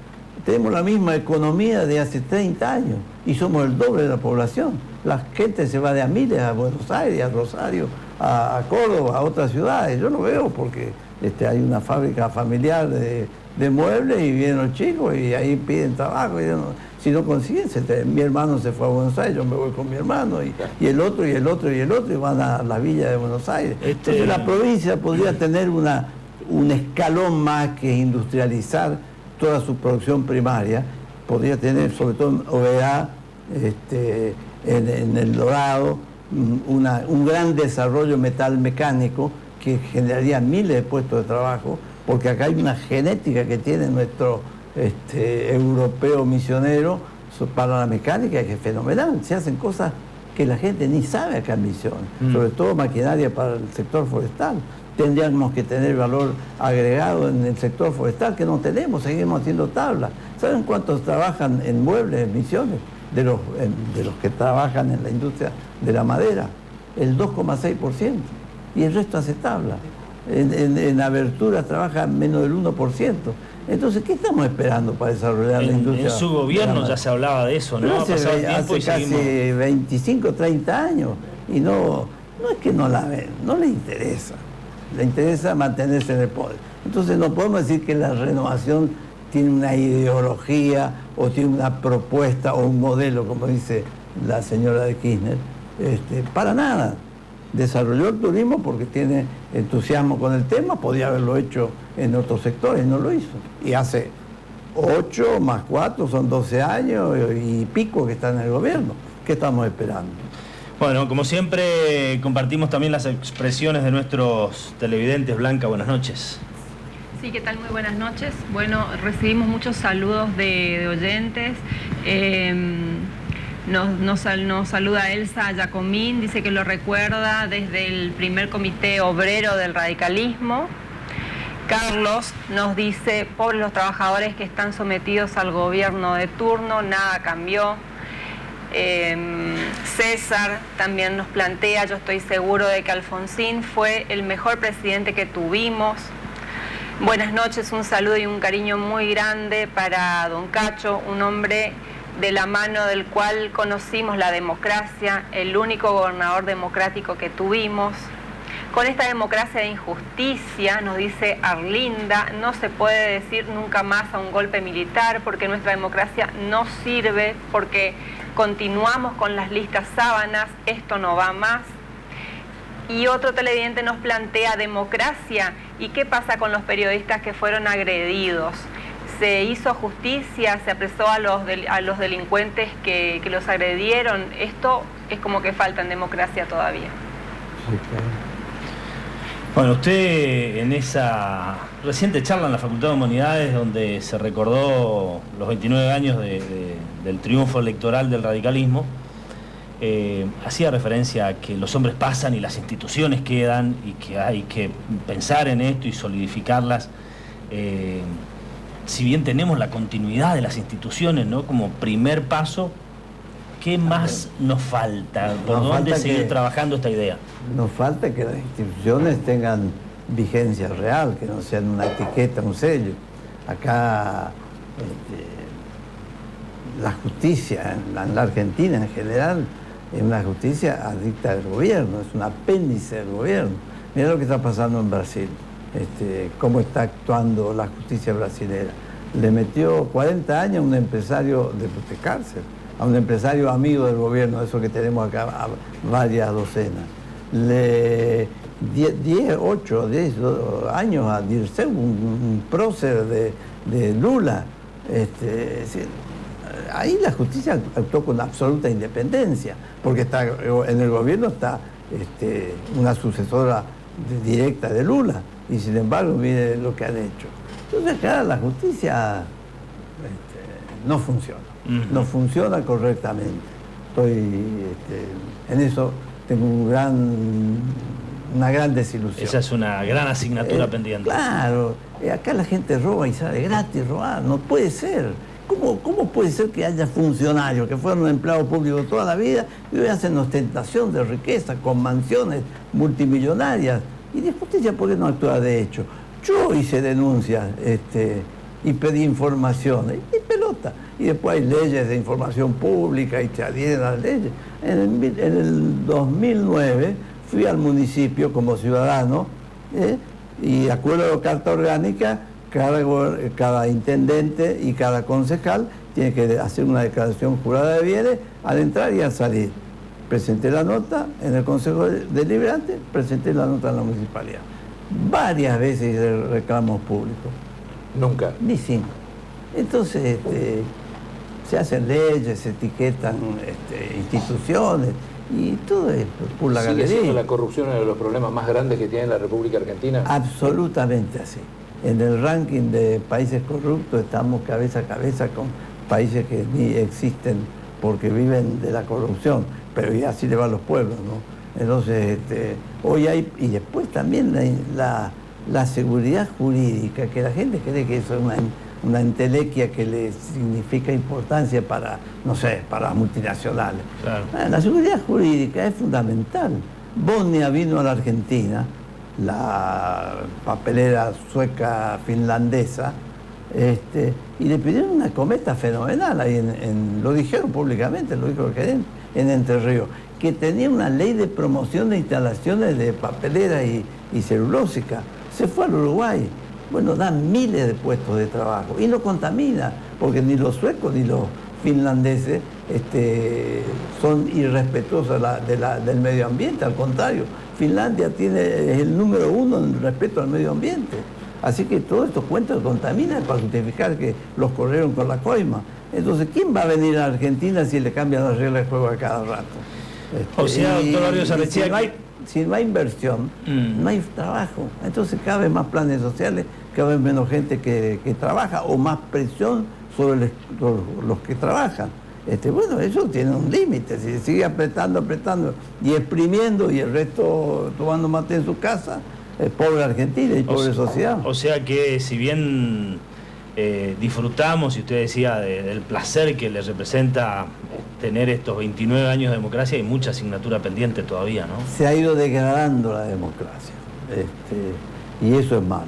S3: Tenemos la misma economía de hace 30 años y somos el doble de la población. La gente se va de a miles a Buenos Aires, a Rosario, a Córdoba, a otras ciudades. Yo lo veo porque hay una fábrica familiar de muebles y vienen los chicos y ahí piden trabajo. Y si no consiguen, mi hermano se fue a Buenos Aires, yo me voy con mi hermano, y el otro, y el otro, y el otro, y van a la villa de Buenos Aires. Entonces la provincia podría tener un escalón más que industrializar toda su producción primaria, podría tener, sobre todo en OEA, en El Dorado, un gran desarrollo metal mecánico que generaría miles de puestos de trabajo, porque acá hay una genética que tiene nuestro europeo misionero para la mecánica que es fenomenal. Se hacen cosas que la gente ni sabe acá en Misiones, sobre todo maquinaria para el sector forestal. Tendríamos que tener valor agregado en el sector forestal, que no tenemos, seguimos haciendo tablas. ¿Saben cuántos trabajan en muebles en Misiones? De los que trabajan en la industria de la madera, el 2,6%, y el resto hace tabla. En aberturas trabaja menos del 1%. Entonces, ¿qué estamos esperando para desarrollar la industria?
S1: En su gobierno ya se hablaba de eso, ¿no?
S3: Hace casi 25, 30 años, y no es que no la ven, no le interesa. Le interesa mantenerse en el poder. Entonces no podemos decir que la renovación tiene una ideología o tiene una propuesta o un modelo, como dice la señora de Kirchner. Para nada. Desarrolló el turismo porque tiene entusiasmo con el tema, podía haberlo hecho en otros sectores, no lo hizo. Y hace 8 más 4 son 12 años y pico que está en el gobierno. ¿Qué estamos esperando?
S1: Bueno, como siempre, compartimos también las expresiones de nuestros televidentes. Blanca, buenas noches.
S4: Sí, ¿qué tal? Muy buenas noches. Bueno, recibimos muchos saludos de oyentes. Nos saluda Elsa Giacomín, dice que lo recuerda desde el primer comité obrero del radicalismo. Carlos nos dice, pobres los trabajadores que están sometidos al gobierno de turno, nada cambió. César también nos plantea, yo estoy seguro de que Alfonsín fue el mejor presidente que tuvimos. Buenas noches, un saludo y un cariño muy grande para don Cacho, un hombre de la mano del cual conocimos la democracia, el único gobernador democrático que tuvimos. Con esta democracia de injusticia, nos dice Arlinda, no se puede decir nunca más a un golpe militar porque nuestra democracia no sirve, porque continuamos con las listas sábanas, esto no va más. Y otro televidente nos plantea democracia, ¿y qué pasa con los periodistas que fueron agredidos? ¿Se hizo justicia? ¿Se apresó a los delincuentes que los agredieron? Esto es como que falta en democracia todavía.
S3: Sí, claro.
S1: Bueno, usted en esa reciente charla en la Facultad de Humanidades, donde se recordó los 29 años del triunfo electoral del radicalismo, hacía referencia a que los hombres pasan y las instituciones quedan y que hay que pensar en esto y solidificarlas. Si bien tenemos la continuidad de las instituciones, ¿no?, como primer paso, ¿qué más nos falta? ¿Por dónde seguir trabajando esta idea?
S3: Nos falta que las instituciones tengan vigencia real, que no sean una etiqueta, un sello. Acá la justicia en la Argentina en general es una justicia adicta al gobierno, es un apéndice del gobierno. Mira lo que está pasando en Brasil, cómo está actuando la justicia brasilera. Le metió 40 años a un empresario de cárcel, a un empresario amigo del gobierno, eso que tenemos acá, a varias docenas. 8 o 10 años a Dirceu, un prócer de Lula. Ahí la justicia actuó con absoluta independencia, porque en el gobierno está una sucesora directa de Lula, y sin embargo mire lo que han hecho. Entonces acá la justicia no funciona. No funciona correctamente. En eso tengo una gran desilusión.
S1: Esa es una gran asignatura pendiente.
S3: Claro, acá la gente roba y sale gratis robar, no puede ser. ¿Cómo puede ser que haya funcionarios que fueron empleados públicos toda la vida y hoy hacen ostentación de riqueza con mansiones multimillonarias? Y después ya por qué no actúa de hecho. Yo hice denuncias y pedí informaciones y pelota. Y después hay leyes de información pública y se adhieren a las leyes. En el 2009 fui al municipio como ciudadano y de acuerdo a la Carta Orgánica, cada intendente y cada concejal tiene que hacer una declaración jurada de bienes al entrar y al salir. Presenté la nota en el Consejo Deliberante, presenté la nota en la municipalidad. Varias veces hice reclamos públicos.
S2: Nunca.
S3: Ni 5. Entonces se hacen leyes, se etiquetan instituciones y todo es por la galería.
S2: ¿Sigue siendo la corrupción uno de los problemas más grandes que tiene la República Argentina?
S3: Absolutamente así. En el ranking de países corruptos estamos cabeza a cabeza con países que ni existen porque viven de la corrupción, pero ya así le va a los pueblos, ¿no? Entonces, hoy hay, y después también la seguridad jurídica, que la gente cree que eso es una entelequia que le significa importancia para, no sé, para multinacionales. Claro. La seguridad jurídica es fundamental. Bosnia vino a la Argentina, la papelera sueca finlandesa, y le pidieron una cometa fenomenal, ahí lo dijeron públicamente, lo dijo el gerente, en Entre Ríos, que tenía una ley de promoción de instalaciones de papelera y celulósica. Se fue al Uruguay. Bueno, da miles de puestos de trabajo y no contamina, porque ni los suecos ni los finlandeses son irrespetuosos del medio ambiente, al contrario, Finlandia es el número 1 en respeto al medio ambiente. Así que todos estos cuentos contaminan para justificar que los corrieron con la coima. Entonces, ¿quién va a venir a Argentina si le cambian las reglas de juego a cada rato?
S1: O sea, doctor Barrios Arrechea,
S3: si no hay inversión, no hay trabajo. Entonces cada vez más planes sociales, cada vez menos gente que trabaja o más presión sobre los que trabajan. Bueno, eso tiene un límite. Si se sigue apretando y exprimiendo y el resto tomando mate en su casa, es pobre Argentina y pobre sociedad.
S1: O sea que si bien disfrutamos, y usted decía, del placer que le representa tener estos 29 años de democracia, hay mucha asignatura pendiente todavía, ¿no?
S3: Se ha ido degradando la democracia, y eso es malo.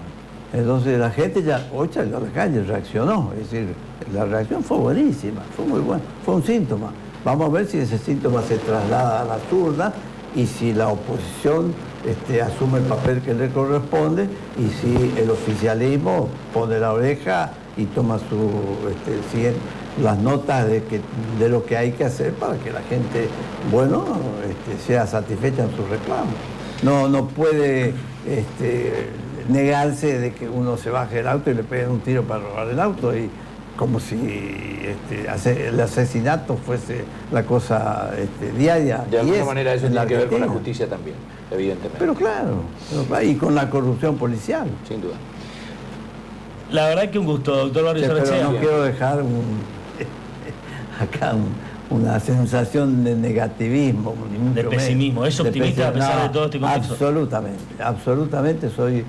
S3: Entonces la gente hoy salió a la calle, reaccionó, es decir, la reacción fue buenísima, fue muy buena, fue un síntoma. Vamos a ver si ese síntoma se traslada a las urnas y si la oposición asume el papel que le corresponde y si el oficialismo pone la oreja y toma las notas de lo que hay que hacer para que la gente, sea satisfecha en sus reclamos. No puede negarse de que uno se baje del auto y le peguen un tiro para robar el auto, y como si el asesinato fuese la cosa diaria.
S2: De alguna manera eso tiene que ver con la justicia también, evidentemente.
S3: Pero claro, y con la corrupción policial.
S2: Sin duda.
S1: La verdad que un gusto, doctor Barrios Arrechea.
S3: Pero no quiero dejar una sensación de negativismo, ni mucho
S1: de pesimismo. ¿Es optimista a pesar de todo este contexto?
S3: Absolutamente soy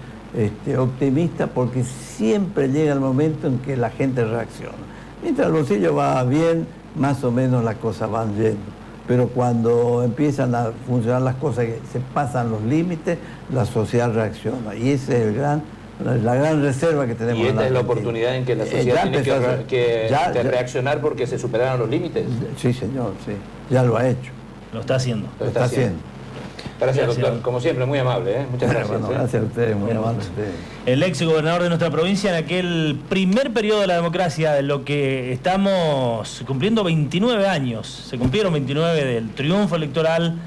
S3: optimista, porque siempre llega el momento en que la gente reacciona. Mientras el bolsillo va bien, más o menos las cosas van yendo. Pero cuando empiezan a funcionar las cosas, que se pasan los límites, la sociedad reacciona. Y ese es la gran reserva que tenemos.
S2: ¿Y esta es la oportunidad en que la sociedad tiene que reaccionar porque se superaron los límites?
S3: Sí, señor, sí. Ya lo ha hecho.
S1: Lo está haciendo.
S3: Lo está haciendo.
S2: Gracias, doctor. Como siempre, muy amable. Muchas gracias.
S3: Bueno, gracias a ustedes, muy amable a ustedes.
S1: El ex gobernador de nuestra provincia en aquel primer periodo de la democracia, de lo que estamos cumpliendo 29 años. Se cumplieron 29 del triunfo electoral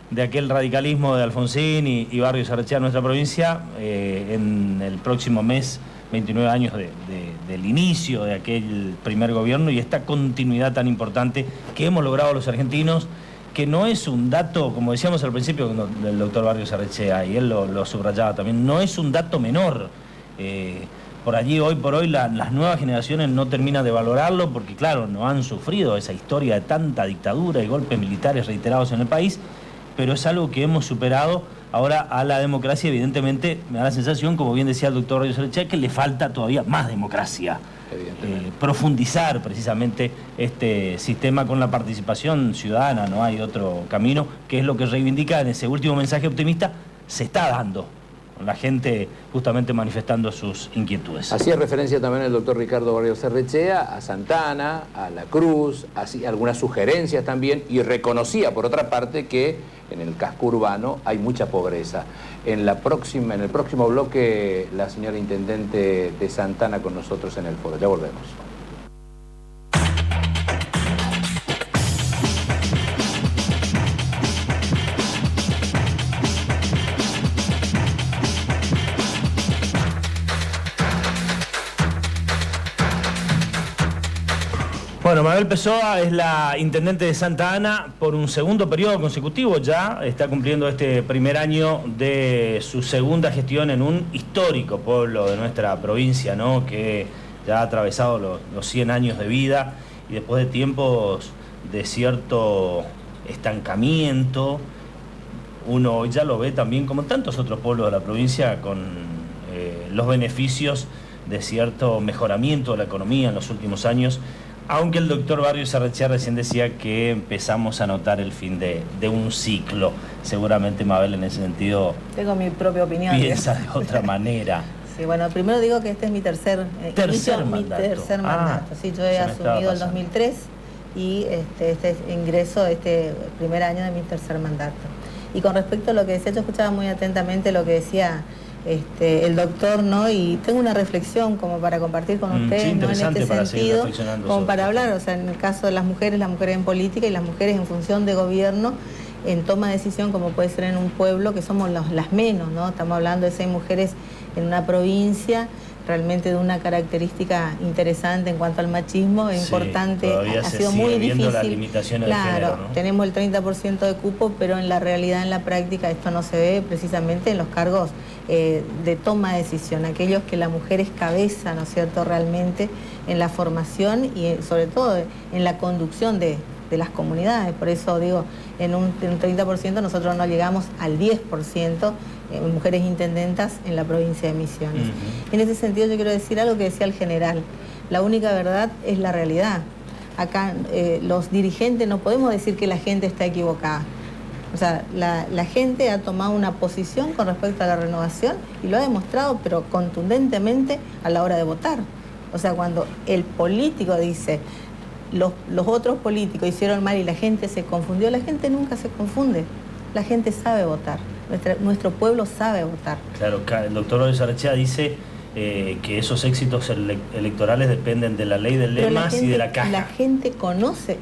S1: de aquel radicalismo de Alfonsín y Barrios Arrechea en nuestra provincia. En el próximo mes, 29 años del inicio de aquel primer gobierno y esta continuidad tan importante que hemos logrado los argentinos, que no es un dato, como decíamos al principio del doctor Barrios Arrechea, y él lo subrayaba también, no es un dato menor. por allí hoy por hoy las nuevas generaciones no terminan de valorarlo porque, claro, no han sufrido esa historia de tanta dictadura y golpes militares reiterados en el país, pero es algo que hemos superado. Ahora a la democracia, evidentemente, me da la sensación, como bien decía el doctor Barrios Arrechea, que le falta todavía más democracia. Profundizar precisamente este sistema con la participación ciudadana, no hay otro camino, que es lo que reivindica en ese último mensaje optimista, se está dando, con la gente justamente manifestando sus inquietudes.
S2: Hacía referencia también el doctor Ricardo Barrios Arrechea a Santa Ana, a La Cruz, hacía algunas sugerencias también y reconocía por otra parte que en el casco urbano hay mucha pobreza. En el próximo bloque, la señora intendente de Santa Ana con nosotros en el foro. Ya volvemos.
S1: Bueno, Mabel Pessoa es la intendente de Santa Ana por un segundo periodo consecutivo ya. Está cumpliendo este primer año de su segunda gestión en un histórico pueblo de nuestra provincia, ¿no? Que ya ha atravesado los 100 años de vida y después de tiempos de cierto estancamiento, uno hoy ya lo ve también como tantos otros pueblos de la provincia con los beneficios de cierto mejoramiento de la economía en los últimos años. Aunque el doctor Barrios Arrechea recién decía que empezamos a notar el fin de un ciclo. Seguramente Mabel en ese sentido...
S5: Tengo mi propia opinión.
S1: Piensa de otra manera.
S5: Sí, bueno, primero digo que este es mi tercer mandato. Sí, yo he asumido el 2003 y este ingreso, este primer año de mi tercer mandato. Y con respecto a lo que decía, yo escuchaba muy atentamente lo que decía el doctor, ¿no? Y tengo una reflexión como para compartir con ustedes,
S1: sí,
S5: ¿no? En este sentido, como para
S1: esto.
S5: hablar, o sea, en el caso de las mujeres en política y las mujeres en función de gobierno, en toma de decisión, como puede ser en un pueblo, que somos las menos, ¿no? Estamos hablando de 6 mujeres en una provincia, realmente de una característica interesante en cuanto al machismo, es importante, ha sido muy difícil.
S1: Las limitaciones
S5: claro,
S1: de género, ¿no?
S5: Tenemos el 30% de cupo, pero en la realidad, en la práctica, esto no se ve precisamente en los cargos de toma de decisión, aquellos que la mujer es cabeza, ¿no es cierto?, realmente en la formación y sobre todo en la conducción de las comunidades. Por eso digo, en un 30% nosotros no llegamos al 10% mujeres intendentas en la provincia de Misiones. En ese sentido yo quiero decir algo que decía el general: la única verdad es la realidad. Acá los dirigentes no podemos decir que la gente está equivocada. O sea, la gente ha tomado una posición con respecto a la renovación y lo ha demostrado, pero contundentemente a la hora de votar. O sea, cuando el político dice los otros políticos hicieron mal y la gente se confundió, la gente nunca se confunde. La gente sabe votar. Nuestro pueblo sabe votar.
S1: Claro, el doctor Barrios Arrechea dice que esos éxitos electorales dependen de la ley de lemas y de la caja.
S5: La gente conoce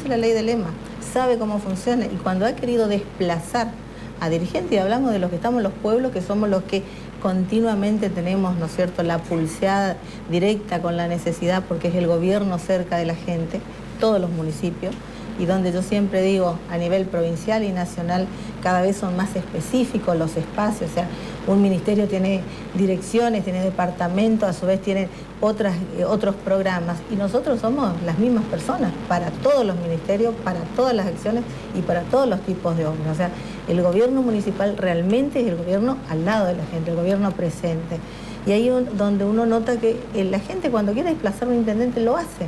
S5: la ley de lemas, sabe cómo funciona, y cuando ha querido desplazar a dirigentes, y hablamos de los que estamos en los pueblos, que somos los que continuamente tenemos, ¿no es cierto?, la pulseada directa con la necesidad, porque es el gobierno cerca de la gente, todos los municipios, y donde yo siempre digo, a nivel provincial y nacional, cada vez son más específicos los espacios. O sea, un ministerio tiene direcciones, tiene departamentos, a su vez tiene otros programas, y nosotros somos las mismas personas para todos los ministerios, para todas las acciones y para todos los tipos de obras. O sea, el gobierno municipal realmente es el gobierno al lado de la gente, el gobierno presente. Y ahí donde uno nota que la gente, cuando quiere desplazar a un intendente, lo hace.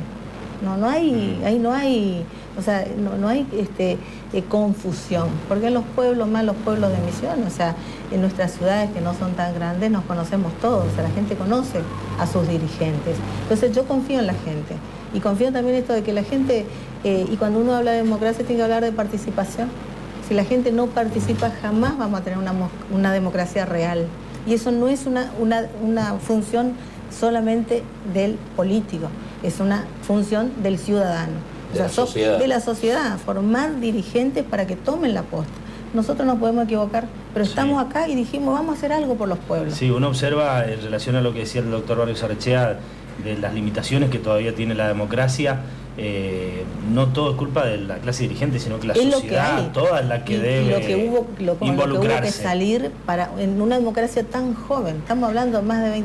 S5: Ahí no hay, o sea, no hay confusión, porque en los pueblos, más los pueblos de Misiones, o sea, en nuestras ciudades que no son tan grandes, nos conocemos todos, o sea, la gente conoce a sus dirigentes. Entonces yo confío en la gente, y confío también en esto de que la gente, y cuando uno habla de democracia, tiene que hablar de participación. Si la gente no participa, jamás vamos a tener una democracia real, y eso no es una función solamente del político, es una función del ciudadano, de la sociedad, formar dirigentes para que tomen la posta. Nosotros nos podemos equivocar, pero estamos acá y dijimos, vamos a hacer algo por los pueblos.
S1: Sí, uno observa en relación a lo que decía el doctor Barrios Arrechea, de las limitaciones que todavía tiene la democracia. No todo es culpa de la clase dirigente, sino que la sociedad toda es la que debe
S5: lo que hubo
S1: involucrarse.
S5: Que salir en una democracia tan joven, estamos hablando de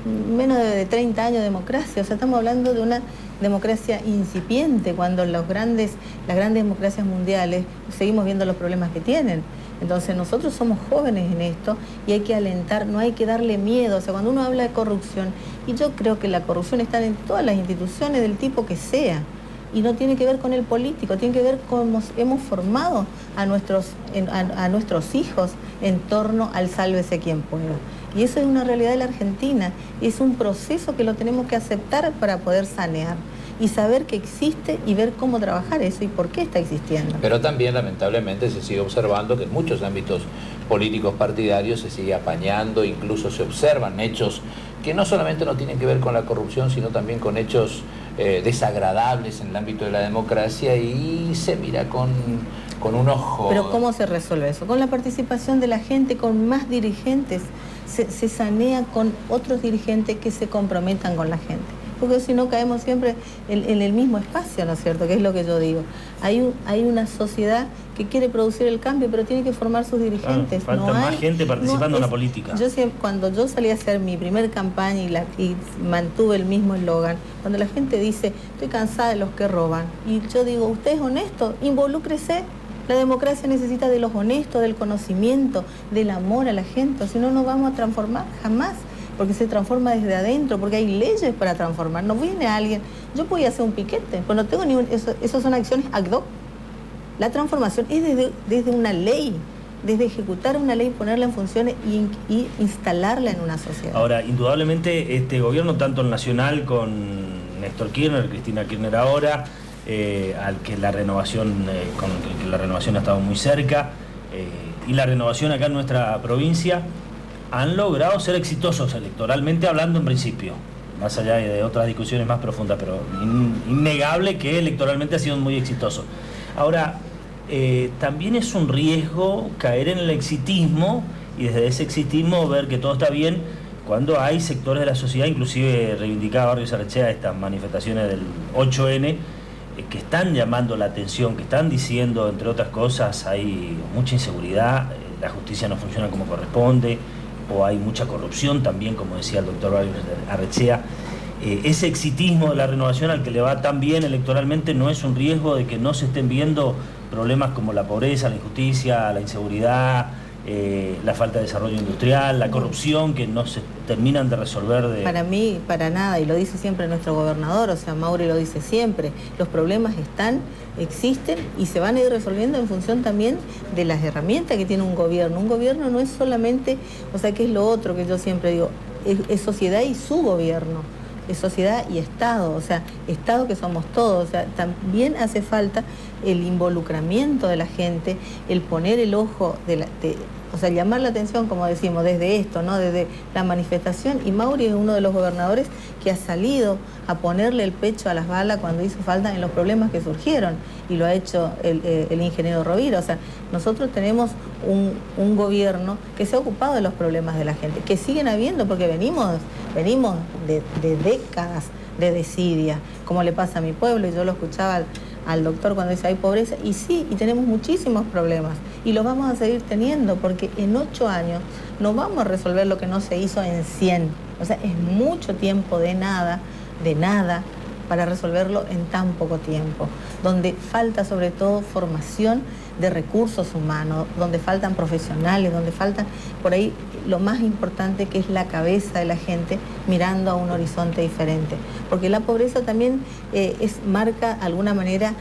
S5: menos de 30 años de democracia, o sea, estamos hablando de una democracia incipiente, cuando las grandes democracias mundiales seguimos viendo los problemas que tienen. Entonces nosotros somos jóvenes en esto y hay que alentar, no hay que darle miedo. O sea, cuando uno habla de corrupción, y yo creo que la corrupción está en todas las instituciones del tipo que sea, y no tiene que ver con el político, tiene que ver con cómo hemos formado a nuestros hijos en torno al sálvese quien pueda. Y eso es una realidad de la Argentina, es un proceso que lo tenemos que aceptar para poder sanear y saber que existe y ver cómo trabajar eso y por qué está existiendo.
S6: Pero también, lamentablemente, se sigue observando que en muchos ámbitos políticos partidarios se sigue apañando, incluso se observan hechos que no solamente no tienen que ver con la corrupción, sino también con hechos desagradables en el ámbito de la democracia, y se mira con un ojo...
S5: Pero ¿cómo se resuelve eso? Con la participación de la gente, con más dirigentes. Se sanea con otros dirigentes que se comprometan con la gente. Porque si no caemos siempre en el mismo espacio, ¿no es cierto? Que es lo que yo digo. Hay una sociedad que quiere producir el cambio, pero tiene que formar sus dirigentes.
S1: Falta más gente participando en la política.
S5: Cuando yo salí a hacer mi primer campaña y mantuve el mismo eslogan, cuando la gente dice, estoy cansada de los que roban, y yo digo, usted es honesto, involúcrese. La democracia necesita de los honestos, del conocimiento, del amor a la gente, si no nos vamos a transformar jamás, porque se transforma desde adentro, porque hay leyes para transformar. No viene alguien, yo voy a hacer un piquete, pues no tengo eso son acciones ad hoc. La transformación es desde una ley, desde ejecutar una ley, ponerla en funciones y instalarla en una sociedad.
S1: Ahora, indudablemente este gobierno, tanto el nacional con Néstor Kirchner, Cristina Kirchner ahora, al que la renovación, con el que la renovación ha estado muy cerca, y la renovación acá en nuestra provincia, han logrado ser exitosos electoralmente hablando en principio, más allá de otras discusiones más profundas, pero innegable que electoralmente ha sido muy exitoso. Ahora, también es un riesgo caer en el exitismo y desde ese exitismo ver que todo está bien cuando hay sectores de la sociedad, inclusive reivindicaba Barrios Arrechea estas manifestaciones del 8N, que están llamando la atención, que están diciendo, entre otras cosas, hay mucha inseguridad, la justicia no funciona como corresponde, o hay mucha corrupción también, como decía el doctor Barrios Arrechea. Ese exitismo de la renovación al que le va tan bien electoralmente no es un riesgo de que no se estén viendo problemas como la pobreza, la injusticia, la inseguridad, la falta de desarrollo industrial, la corrupción, que no se terminan de resolver. Para
S5: mí, para nada, y lo dice siempre nuestro gobernador, o sea, Mauri lo dice siempre, los problemas existen y se van a ir resolviendo en función también de las herramientas que tiene un gobierno. Un gobierno no es solamente, o sea, que es lo otro que yo siempre digo, es sociedad y su gobierno. Es sociedad y Estado, o sea, Estado que somos todos, o sea, también hace falta el involucramiento de la gente, el poner el ojo, o sea, llamar la atención, como decimos, desde esto, ¿no? Desde la manifestación, y Mauri es uno de los gobernadores que ha salido a ponerle el pecho a las balas cuando hizo falta en los problemas que surgieron, y lo ha hecho el ingeniero Rovira. O sea, nosotros tenemos un gobierno que se ha ocupado de los problemas de la gente, que siguen habiendo, porque venimos de décadas de desidia, como le pasa a mi pueblo, y yo lo escuchaba al doctor cuando dice hay pobreza, y sí, y tenemos muchísimos problemas, y los vamos a seguir teniendo, porque en 8 años no vamos a resolver lo que no se hizo en 100, o sea, es mucho tiempo de nada, para resolverlo en tan poco tiempo, donde falta sobre todo formación de recursos humanos, donde faltan profesionales, donde faltan por ahí lo más importante, que es la cabeza de la gente mirando a un horizonte diferente, porque la pobreza también marca de alguna manera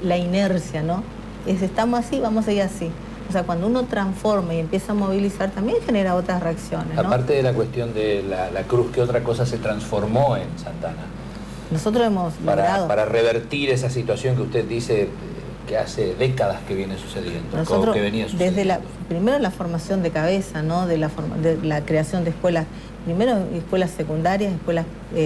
S5: la inercia, ¿no? Estamos así, vamos a seguir así. O sea, cuando uno transforma y empieza a movilizar, también genera otras reacciones, ¿no?
S6: Aparte de la cuestión de la cruz, ¿qué otra cosa se transformó en Santana?
S5: Nosotros hemos logrado...
S6: Para revertir esa situación que usted dice que hace décadas que viene sucediendo,
S5: nosotros,
S6: que venía sucediendo.
S5: Desde primero la formación de cabeza, ¿no? De la creación de escuelas, primero escuelas secundarias, escuelas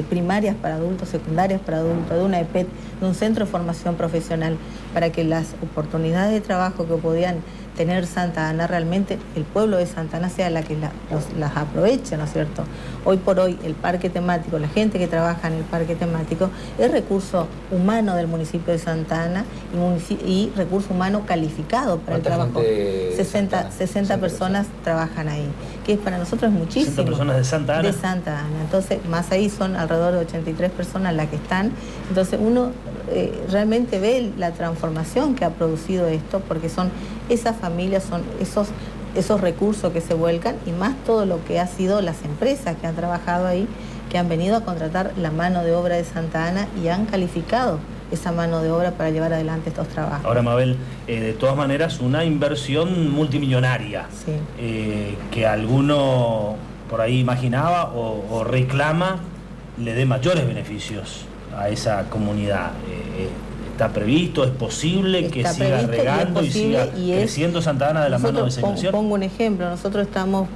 S5: primarias para adultos, secundarias para adultos, de una EPET, de un centro de formación profesional, para que las oportunidades de trabajo que podían tener Santa Ana, realmente el pueblo de Santa Ana sea la que las aproveche, ¿no es cierto? Hoy por hoy el parque temático, la gente que trabaja en el parque temático es recurso humano del municipio de Santa Ana y recurso humano calificado para el trabajo. 60 personas trabajan ahí, que para nosotros es muchísimo.
S1: 60 personas de Santa Ana.
S5: De Santa Ana. Entonces, más ahí son alrededor de 83 personas las que están. Entonces, uno realmente ve la transformación que ha producido esto, porque son esas familias, son esos recursos que se vuelcan y más todo lo que ha sido las empresas que han trabajado ahí, que han venido a contratar la mano de obra de Santa Ana y han calificado esa mano de obra para llevar adelante estos trabajos.
S1: Ahora, Mabel, de todas maneras, una inversión multimillonaria,
S5: sí,
S1: que alguno por ahí imaginaba o reclama le dé mayores beneficios a esa comunidad. ¿Está previsto? ¿Es posible que siga regando y siga creciendo Santa Ana de la mano de esa inversión?
S5: Pongo un ejemplo. Nosotros estamos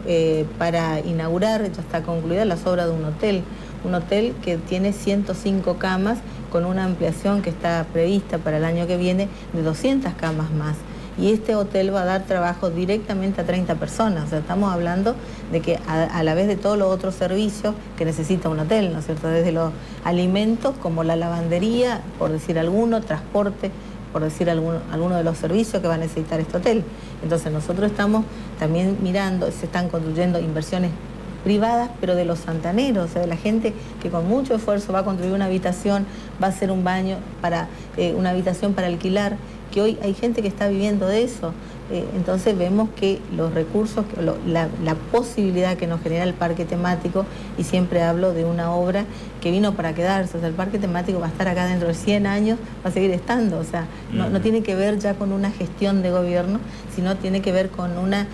S5: para inaugurar, ya está concluida las obras de un hotel que tiene 105 camas con una ampliación que está prevista para el año que viene de 200 camas más. Y este hotel va a dar trabajo directamente a 30 personas. O sea, estamos hablando de que a la vez de todos los otros servicios que necesita un hotel, ¿no es cierto? Desde los alimentos como la lavandería, por decir alguno, transporte, por decir alguno de los servicios que va a necesitar este hotel. Entonces nosotros estamos también mirando, se están construyendo inversiones privadas, pero de los santaneros, o sea, de la gente que con mucho esfuerzo va a construir una habitación, va a hacer un baño, una habitación para alquilar, que hoy hay gente que está viviendo de eso. Entonces vemos que los recursos, la posibilidad que nos genera el parque temático, y siempre hablo de una obra que vino para quedarse, o sea, el parque temático va a estar acá dentro de 100 años, va a seguir estando, o sea, no tiene que ver ya con una gestión de gobierno, sino tiene que ver con una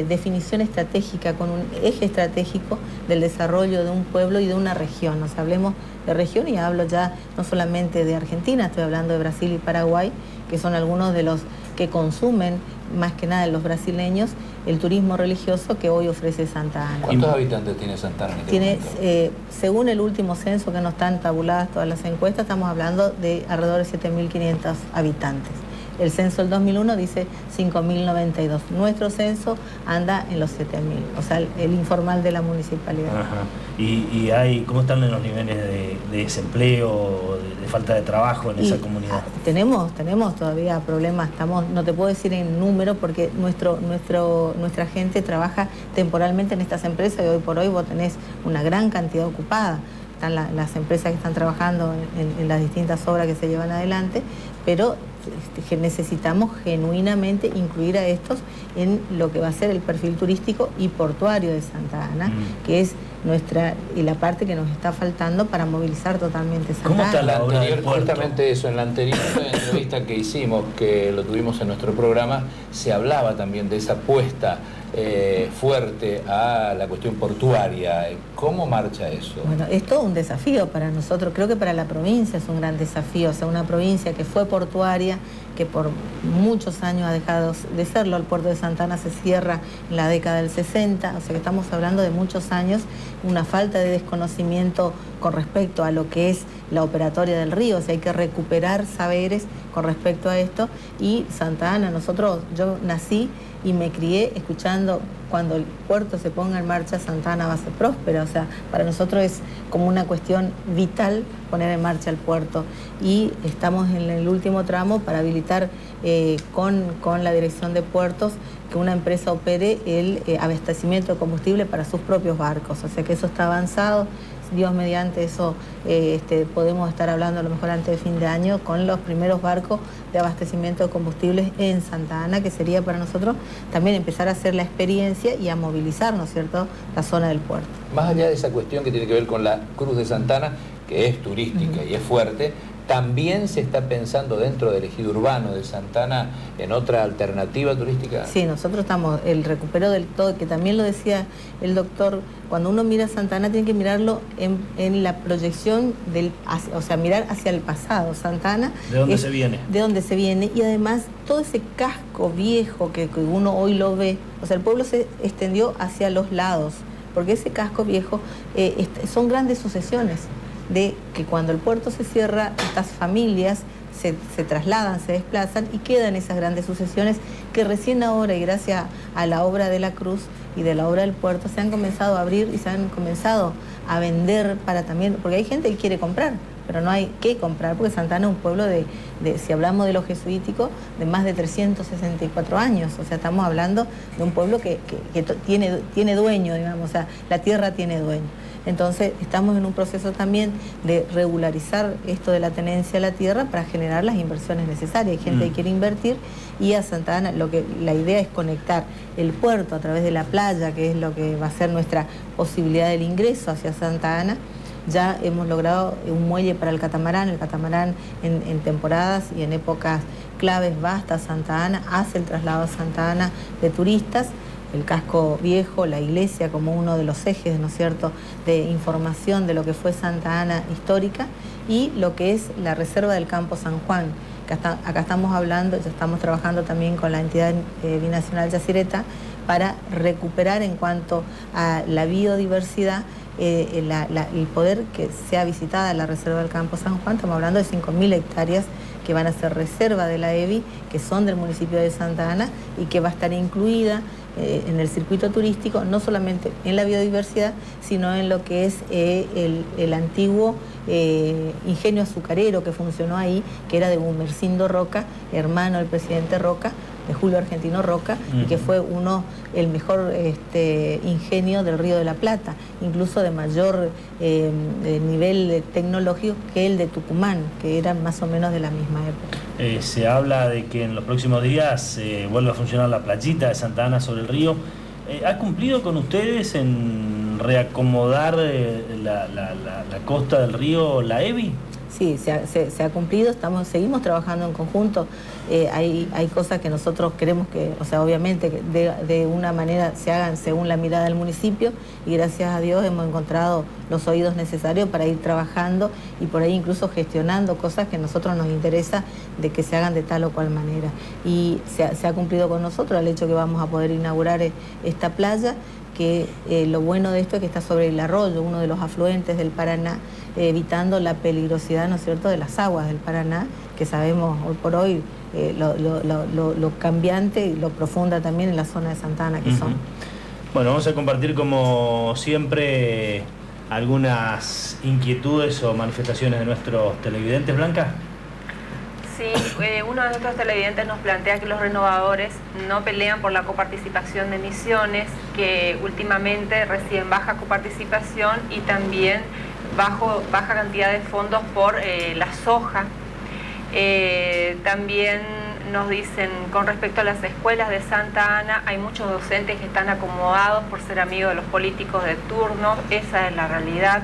S5: definición estratégica, con un eje estratégico del desarrollo de un pueblo y de una región. O sea, hablemos de región y hablo ya no solamente de Argentina, estoy hablando de Brasil y Paraguay, que son algunos de los que consumen, más que nada los brasileños, el turismo religioso que hoy ofrece Santa Ana.
S6: ¿Cuántos habitantes tiene Santa Ana?
S5: Tiene, según el último censo, que no están tabuladas todas las encuestas, estamos hablando de alrededor de 7.500 habitantes. El censo del 2001 dice 5.092. Nuestro censo anda en los 7.000, o sea, el informal de la municipalidad.
S1: Ajá. ¿Y cómo están los niveles de desempleo, de falta de trabajo en esa comunidad?
S5: Tenemos todavía problemas, no te puedo decir en número porque nuestra gente trabaja temporalmente en estas empresas y hoy por hoy vos tenés una gran cantidad ocupada. Están las empresas que están trabajando en las distintas obras que se llevan adelante, pero necesitamos genuinamente incluir a estos en lo que va a ser el perfil turístico y portuario de Santa Ana, que es la parte que nos está faltando para movilizar totalmente Santa Ana.
S1: ¿Cómo está la obra del puerto?
S6: Justamente eso, en la anterior entrevista que hicimos, que lo tuvimos en nuestro programa, se hablaba también de esa apuesta fuerte a la cuestión portuaria. ¿Cómo marcha eso?
S5: Bueno, es todo un desafío para nosotros, creo que para la provincia es un gran desafío, o sea, una provincia que fue portuaria, que por muchos años ha dejado de serlo. El puerto de Santa Ana se cierra en la década del 60, o sea que estamos hablando de muchos años, una falta de desconocimiento con respecto a lo que es la operatoria del río, o sea, hay que recuperar saberes con respecto a esto. Y Santa Ana, yo nací y me crié escuchando, cuando el puerto se ponga en marcha, Santa Ana va a ser próspera. O sea, para nosotros es como una cuestión vital poner en marcha el puerto. Y estamos en el último tramo para habilitar con la Dirección de Puertos que una empresa opere el abastecimiento de combustible para sus propios barcos. O sea que eso está avanzado. Dios mediante eso podemos estar hablando a lo mejor antes de fin de año con los primeros barcos de abastecimiento de combustibles en Santa Ana, que sería para nosotros también empezar a hacer la experiencia y a movilizar, ¿no es cierto?, la zona del puerto.
S6: Más allá de esa cuestión que tiene que ver con la Cruz de Santa Ana, que es turística y es fuerte, ¿también se está pensando dentro del ejido urbano de Santa Ana en otra alternativa turística?
S5: Sí, nosotros estamos, el recupero del todo, que también lo decía el doctor, cuando uno mira Santa Ana tiene que mirarlo en la proyección, o sea, mirar hacia el pasado. Santa Ana...
S1: ¿De dónde se viene?
S5: De dónde se viene, y además todo ese casco viejo que uno hoy lo ve, o sea, el pueblo se extendió hacia los lados, porque ese casco viejo son grandes sucesiones de que cuando el puerto se cierra, estas familias se trasladan, se desplazan y quedan esas grandes sucesiones que recién ahora, y gracias a la obra de la Cruz y de la obra del puerto, se han comenzado a abrir y se han comenzado a vender para también, porque hay gente que quiere comprar, pero no hay que comprar, porque Santa Ana es un pueblo de si hablamos de lo jesuítico, de más de 364 años, o sea, estamos hablando de un pueblo que tiene dueño, digamos, o sea, la tierra tiene dueño. Entonces, estamos en un proceso también de regularizar esto de la tenencia de la tierra para generar las inversiones necesarias. Hay gente que quiere invertir y a Santa Ana la idea es conectar el puerto a través de la playa, que es lo que va a ser nuestra posibilidad del ingreso hacia Santa Ana. Ya hemos logrado un muelle para el catamarán en temporadas y en épocas claves va hasta Santa Ana, hace el traslado a Santa Ana de turistas. El casco viejo, la iglesia como uno de los ejes, ¿no es cierto?, de información de lo que fue Santa Ana histórica, y lo que es la reserva del Campo San Juan. Acá estamos hablando, ya estamos trabajando también con la entidad binacional Yacyretá para recuperar en cuanto a la biodiversidad, el poder que sea visitada la reserva del Campo San Juan. Estamos hablando de 5.000 hectáreas que van a ser reserva de la EBI, que son del municipio de Santa Ana y que va a estar incluida en el circuito turístico, no solamente en la biodiversidad, sino en lo que es el antiguo ingenio azucarero que funcionó ahí, que era de Gumersindo Roca, hermano del presidente Roca, de Julio Argentino Roca, y que fue el mejor ingenio del Río de la Plata, incluso de mayor nivel tecnológico que el de Tucumán, que eran más o menos de la misma época.
S1: Se habla de que en los próximos días vuelve a funcionar la playita de Santa Ana sobre el río. ¿Ha cumplido con ustedes en reacomodar la costa del río la EBI?
S5: Sí, se ha cumplido, seguimos trabajando en conjunto. Hay cosas que nosotros queremos que, o sea, obviamente que de una manera se hagan según la mirada del municipio, y gracias a Dios hemos encontrado los oídos necesarios para ir trabajando y por ahí incluso gestionando cosas que a nosotros nos interesa de que se hagan de tal o cual manera. Y se ha cumplido con nosotros el hecho que vamos a poder inaugurar esta playa, que lo bueno de esto es que está sobre el arroyo, uno de los afluentes del Paraná, evitando la peligrosidad, ¿no es cierto?, de las aguas del Paraná, que sabemos hoy por hoy lo cambiante y lo profunda también en la zona de Santa Ana que son.
S1: Bueno, vamos a compartir como siempre algunas inquietudes o manifestaciones de nuestros televidentes. Blanca.
S4: Sí, uno de nuestros televidentes nos plantea que los renovadores no pelean por la coparticipación de Misiones, que últimamente reciben baja coparticipación y también baja cantidad de fondos por la soja. También nos dicen, con respecto a las escuelas de Santa Ana, hay muchos docentes que están acomodados por ser amigos de los políticos de turno, esa es la realidad.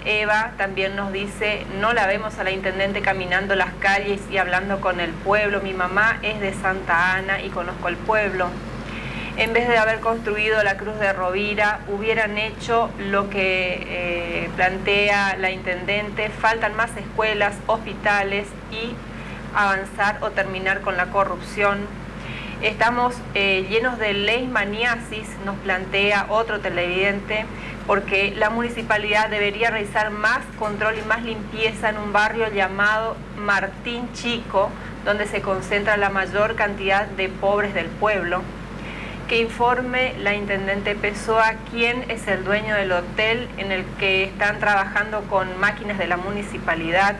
S4: Eva también nos dice, no la vemos a la intendente caminando las calles y hablando con el pueblo. Mi mamá es de Santa Ana y conozco el pueblo. En vez de haber construido la Cruz de Rovira, hubieran hecho lo que plantea la intendente. Faltan más escuelas, hospitales y avanzar o terminar con la corrupción. Estamos llenos de leishmaniasis, nos plantea otro televidente, porque la municipalidad debería realizar más control y más limpieza en un barrio llamado Martín Chico, donde se concentra la mayor cantidad de pobres del pueblo. Que informe la intendente Pessoa quién es el dueño del hotel en el que están trabajando con máquinas de la municipalidad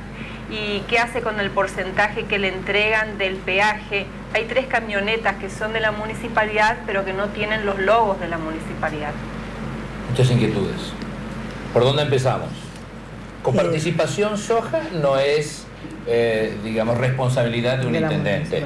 S4: y qué hace con el porcentaje que le entregan del peaje. Hay 3 camionetas que son de la municipalidad, pero que no tienen los logos de la municipalidad.
S6: Muchas inquietudes. ¿Por dónde empezamos? Coparticipación soja no es, digamos, responsabilidad de un intendente.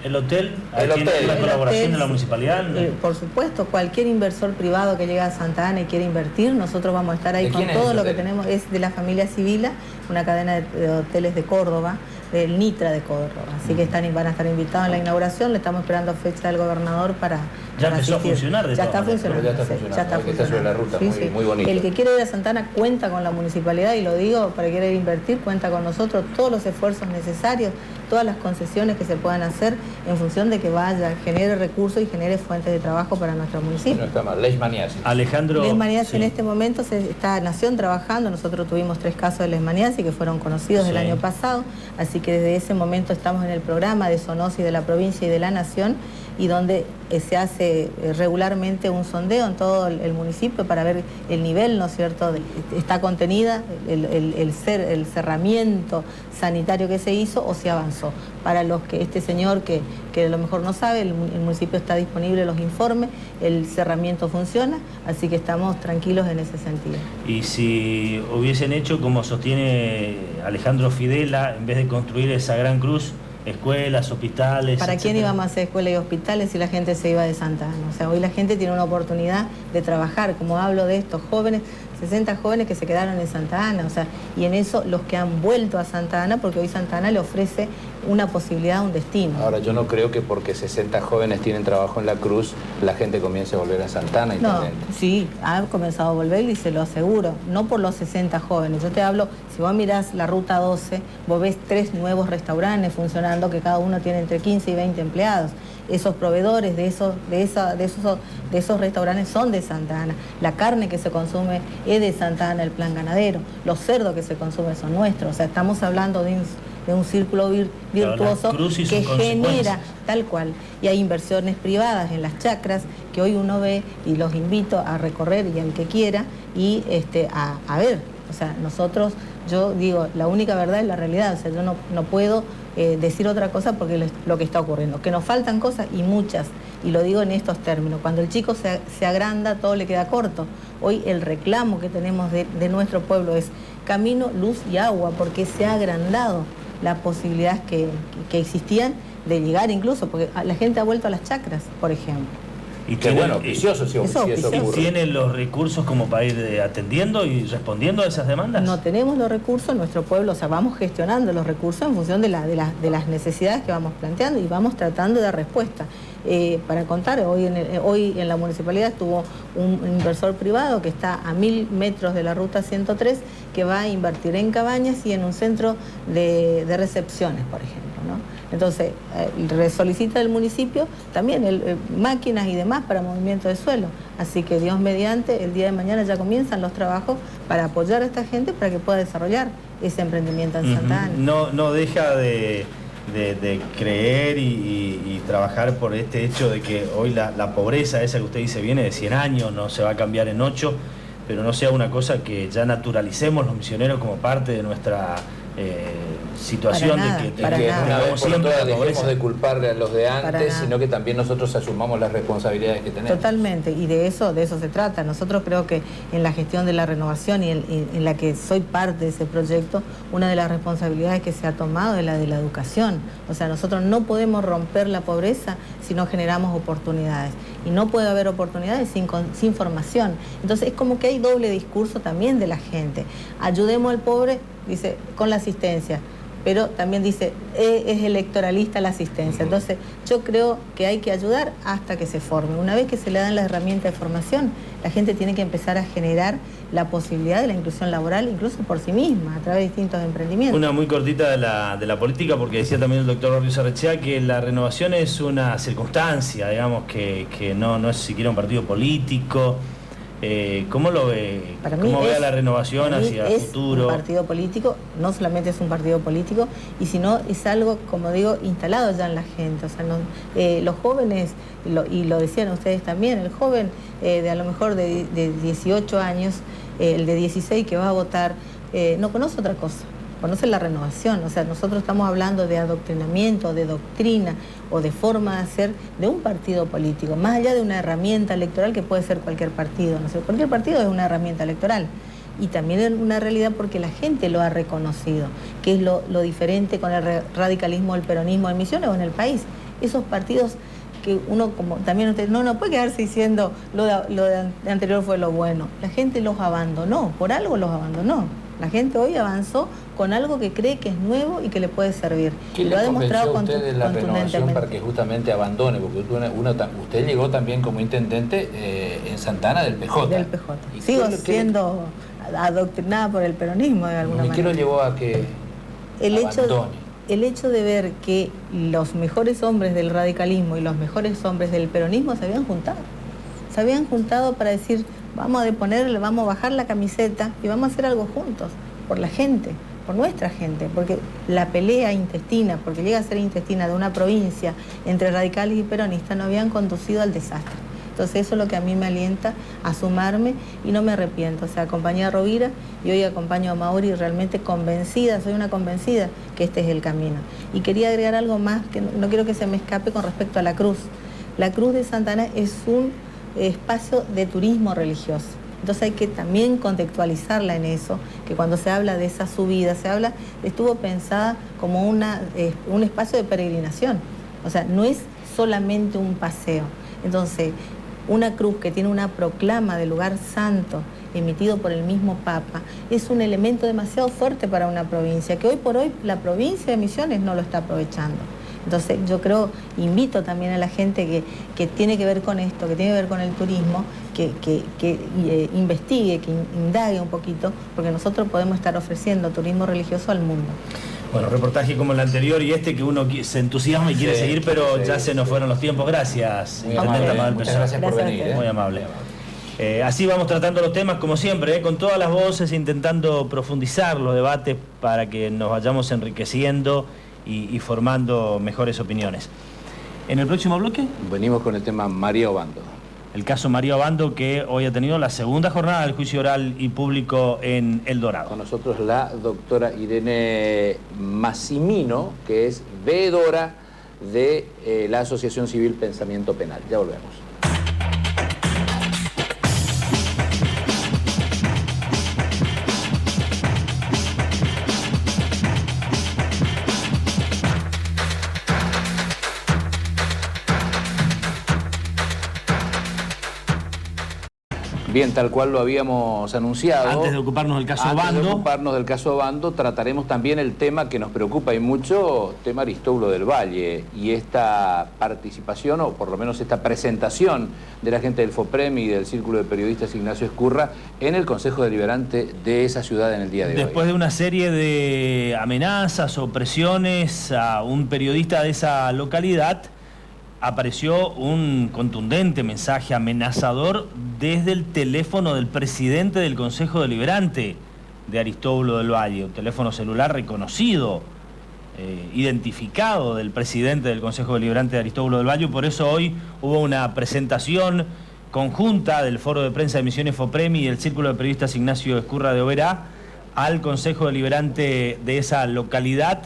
S1: ¿El hotel? ¿La colaboración de la municipalidad?
S5: Por supuesto, cualquier inversor privado que llegue a Santa Ana y quiera invertir, nosotros vamos a estar ahí con todo lo que tenemos. Es de la familia Civila, una cadena de hoteles de Córdoba, del Nitra de Córdoba. Así que van a estar invitados en la inauguración. Le estamos esperando fecha del gobernador para
S1: ya empezó asistir. A funcionar.
S5: Ya está funcionando.
S6: Está sobre la ruta, muy bonito.
S5: El que quiere ir a Santa Ana cuenta con la municipalidad, y lo digo, para que quiera invertir, cuenta con nosotros. Todos los esfuerzos necesarios todas las concesiones que se puedan hacer en función de que vaya, genere recursos y genere fuentes de trabajo para nuestro municipio.
S6: No está mal. Leishmaniasis.
S1: Alejandro...
S5: Leishmaniasis
S1: sí.
S5: En este momento está Nación trabajando, nosotros tuvimos 3 casos de leishmaniasis que fueron conocidos el año pasado, así que desde ese momento estamos en el programa de zoonosis de la provincia y de la Nación, y donde se hace regularmente un sondeo en todo el municipio para ver el nivel, ¿no es cierto?, está contenida el cerramiento sanitario que se hizo o se avanzó. Para los que este señor que a lo mejor no sabe, el municipio está disponible los informes, el cerramiento funciona, así que estamos tranquilos en ese sentido.
S1: Y si hubiesen hecho, como sostiene Alejandro Fidela, en vez de construir esa gran cruz, escuelas, hospitales...
S5: ¿Para quién íbamos a hacer escuelas y hospitales si la gente se iba de Santa Ana? O sea, hoy la gente tiene una oportunidad de trabajar, como hablo de estos jóvenes, 60 jóvenes que se quedaron en Santa Ana, o sea, y en eso los que han vuelto a Santa Ana, porque hoy Santa Ana le ofrece una posibilidad, un destino.
S6: Ahora, yo no creo que porque 60 jóvenes tienen trabajo en la Cruz, la gente comience a volver a Santa Ana.
S5: No, sí, ha comenzado a volver y se lo aseguro, no por los 60 jóvenes. Yo te hablo, si vos mirás la ruta 12, vos ves 3 nuevos restaurantes funcionando que cada uno tiene entre 15 y 20 empleados. Esos proveedores de esos restaurantes son de Santa Ana. La carne que se consume es de Santa Ana, el plan ganadero. Los cerdos que se consumen son nuestros. O sea, estamos hablando de un círculo virtuoso que genera tal cual. Y hay inversiones privadas en las chacras que hoy uno ve, y los invito a recorrer y al que quiera y a ver. O sea, nosotros, yo digo, la única verdad es la realidad. O sea, yo no puedo decir otra cosa porque es lo que está ocurriendo. Que nos faltan cosas y muchas, y lo digo en estos términos. Cuando el chico se agranda, todo le queda corto. Hoy el reclamo que tenemos de nuestro pueblo es camino, luz y agua, porque se ha agrandado las posibilidades que existían de llegar incluso, porque la gente ha vuelto a las chacras, por ejemplo.
S1: Y
S6: qué bueno, auspicioso si eso ocurre.
S1: ¿Tienen los recursos como para ir atendiendo y respondiendo a esas demandas?
S5: No tenemos los recursos en nuestro pueblo, o sea, vamos gestionando los recursos en función de las necesidades que vamos planteando y vamos tratando de dar respuesta. Para contar, hoy en la municipalidad estuvo un inversor privado que está a 1000 metros de la ruta 103 que va a invertir en cabañas y en un centro de recepciones, por ejemplo, ¿no? Entonces, solicita del municipio también máquinas y demás para movimiento de suelo. Así que Dios mediante, el día de mañana ya comienzan los trabajos para apoyar a esta gente para que pueda desarrollar ese emprendimiento en Santa Ana.
S1: No deja de creer y trabajar por este hecho de que hoy la pobreza esa que usted dice viene de 100 años, no se va a cambiar en 8, pero no sea una cosa que ya naturalicemos los misioneros como parte de nuestra situación
S5: de
S6: que una vez por todas dejemos de culparle a los de antes, sino que también nosotros asumamos las responsabilidades que tenemos.
S5: Totalmente, y de eso se trata. Nosotros creo que en la gestión de la renovación y en la que soy parte de ese proyecto, una de las responsabilidades que se ha tomado es la de la educación. O sea, nosotros no podemos romper la pobreza si no generamos oportunidades. Y no puede haber oportunidades sin formación. Entonces es como que hay doble discurso también de la gente. Ayudemos al pobre, dice, con la asistencia, pero también dice, es electoralista la asistencia. Entonces yo creo que hay que ayudar hasta que se forme. Una vez que se le dan las herramientas de formación, la gente tiene que empezar a generar la posibilidad de la inclusión laboral, incluso por sí misma, a través de distintos emprendimientos.
S1: Una muy cortita de la política, porque decía también el doctor Rorrioso Arrechea que la renovación es una circunstancia, digamos, que no es siquiera un partido político. ¿Cómo lo ve? ¿Cómo ve a la renovación hacia el futuro?
S5: Es un partido político, no solamente es un partido político, y sino es algo, como digo, instalado ya en la gente. O sea, los jóvenes, y lo decían ustedes también, el joven de a lo mejor de 18 años, el de 16 que va a votar, no conoce otra cosa. Conoce la renovación. O sea, nosotros estamos hablando de adoctrinamiento, de doctrina o de forma de hacer de un partido político, más allá de una herramienta electoral que puede ser cualquier partido. ¿No? Cualquier partido es una herramienta electoral. Y también es una realidad porque la gente lo ha reconocido, que es lo diferente con el radicalismo, el peronismo en Misiones o en el país. Esos partidos que uno, como también usted, no puede quedarse diciendo lo de anterior fue lo bueno. La gente los abandonó, por algo los abandonó. La gente hoy avanzó con algo que cree que es nuevo y que le puede servir.
S6: ¿Qué le convenció a usted de la renovación para que justamente abandone? Porque usted llegó también como intendente en Santa Ana del PJ.
S5: Del PJ. Sigo siendo adoctrinada por el peronismo de alguna manera.
S6: ¿Y qué lo llevó a que
S5: el
S6: abandone?
S5: el hecho de ver que los mejores hombres del radicalismo y los mejores hombres del peronismo se habían juntado para decir, vamos a deponerle, vamos a bajar la camiseta y vamos a hacer algo juntos, por la gente, por nuestra gente, porque la pelea intestina, porque llega a ser intestina de una provincia entre radicales y peronistas, no habían conducido al desastre. Entonces eso es lo que a mí me alienta a sumarme y no me arrepiento. O sea, acompañé a Rovira y hoy acompaño a Mauri realmente convencida, soy una convencida que este es el camino. Y quería agregar algo más, que no quiero que se me escape con respecto a la cruz. La cruz de Santa Ana es un espacio de turismo religioso. Entonces hay que también contextualizarla en eso, que cuando se habla de esa subida, estuvo pensada como un espacio de peregrinación. O sea, no es solamente un paseo. Entonces, una cruz que tiene una proclama de lugar santo emitido por el mismo Papa es un elemento demasiado fuerte para una provincia, que hoy por hoy la provincia de Misiones no lo está aprovechando. Entonces yo creo, invito también a la gente que tiene que ver con esto, que tiene que ver con el turismo, que investigue, que indague un poquito, porque nosotros podemos estar ofreciendo turismo religioso al mundo.
S1: Bueno, reportaje como el anterior y que uno se entusiasma y quiere seguir, pero ya se nos fueron los tiempos. Gracias.
S6: Muy amable. Muchas gracias por venir.
S1: Muy amable. Así vamos tratando los temas, como siempre, con todas las voces, intentando profundizar los debates para que nos vayamos enriqueciendo y formando mejores opiniones. En el próximo bloque
S2: venimos con el tema María Obando.
S1: El caso María Obando, que hoy ha tenido la segunda jornada del juicio oral y público en El Dorado.
S2: Con nosotros la doctora Irene Massimino, que es veedora de la Asociación Civil Pensamiento Penal. Ya volvemos. Bien, tal cual lo habíamos anunciado.
S1: Antes de ocuparnos del caso
S2: Obando, trataremos también el tema que nos preocupa y mucho, tema Aristóbulo del Valle, y esta participación, o por lo menos esta presentación de la gente del FOPREM y del Círculo de Periodistas Ignacio Ezcurra en el Consejo Deliberante de esa ciudad en el día de hoy.
S1: Después de una serie de amenazas o presiones a un periodista de esa localidad, apareció un contundente mensaje amenazador desde el teléfono del presidente del Consejo Deliberante de Aristóbulo del Valle, un teléfono celular reconocido, identificado del presidente del Consejo Deliberante de Aristóbulo del Valle. Por eso hoy hubo una presentación conjunta del Foro de Prensa de Misiones FOPREM y el Círculo de Periodistas Ignacio Ezcurra de Oberá al Consejo Deliberante de esa localidad,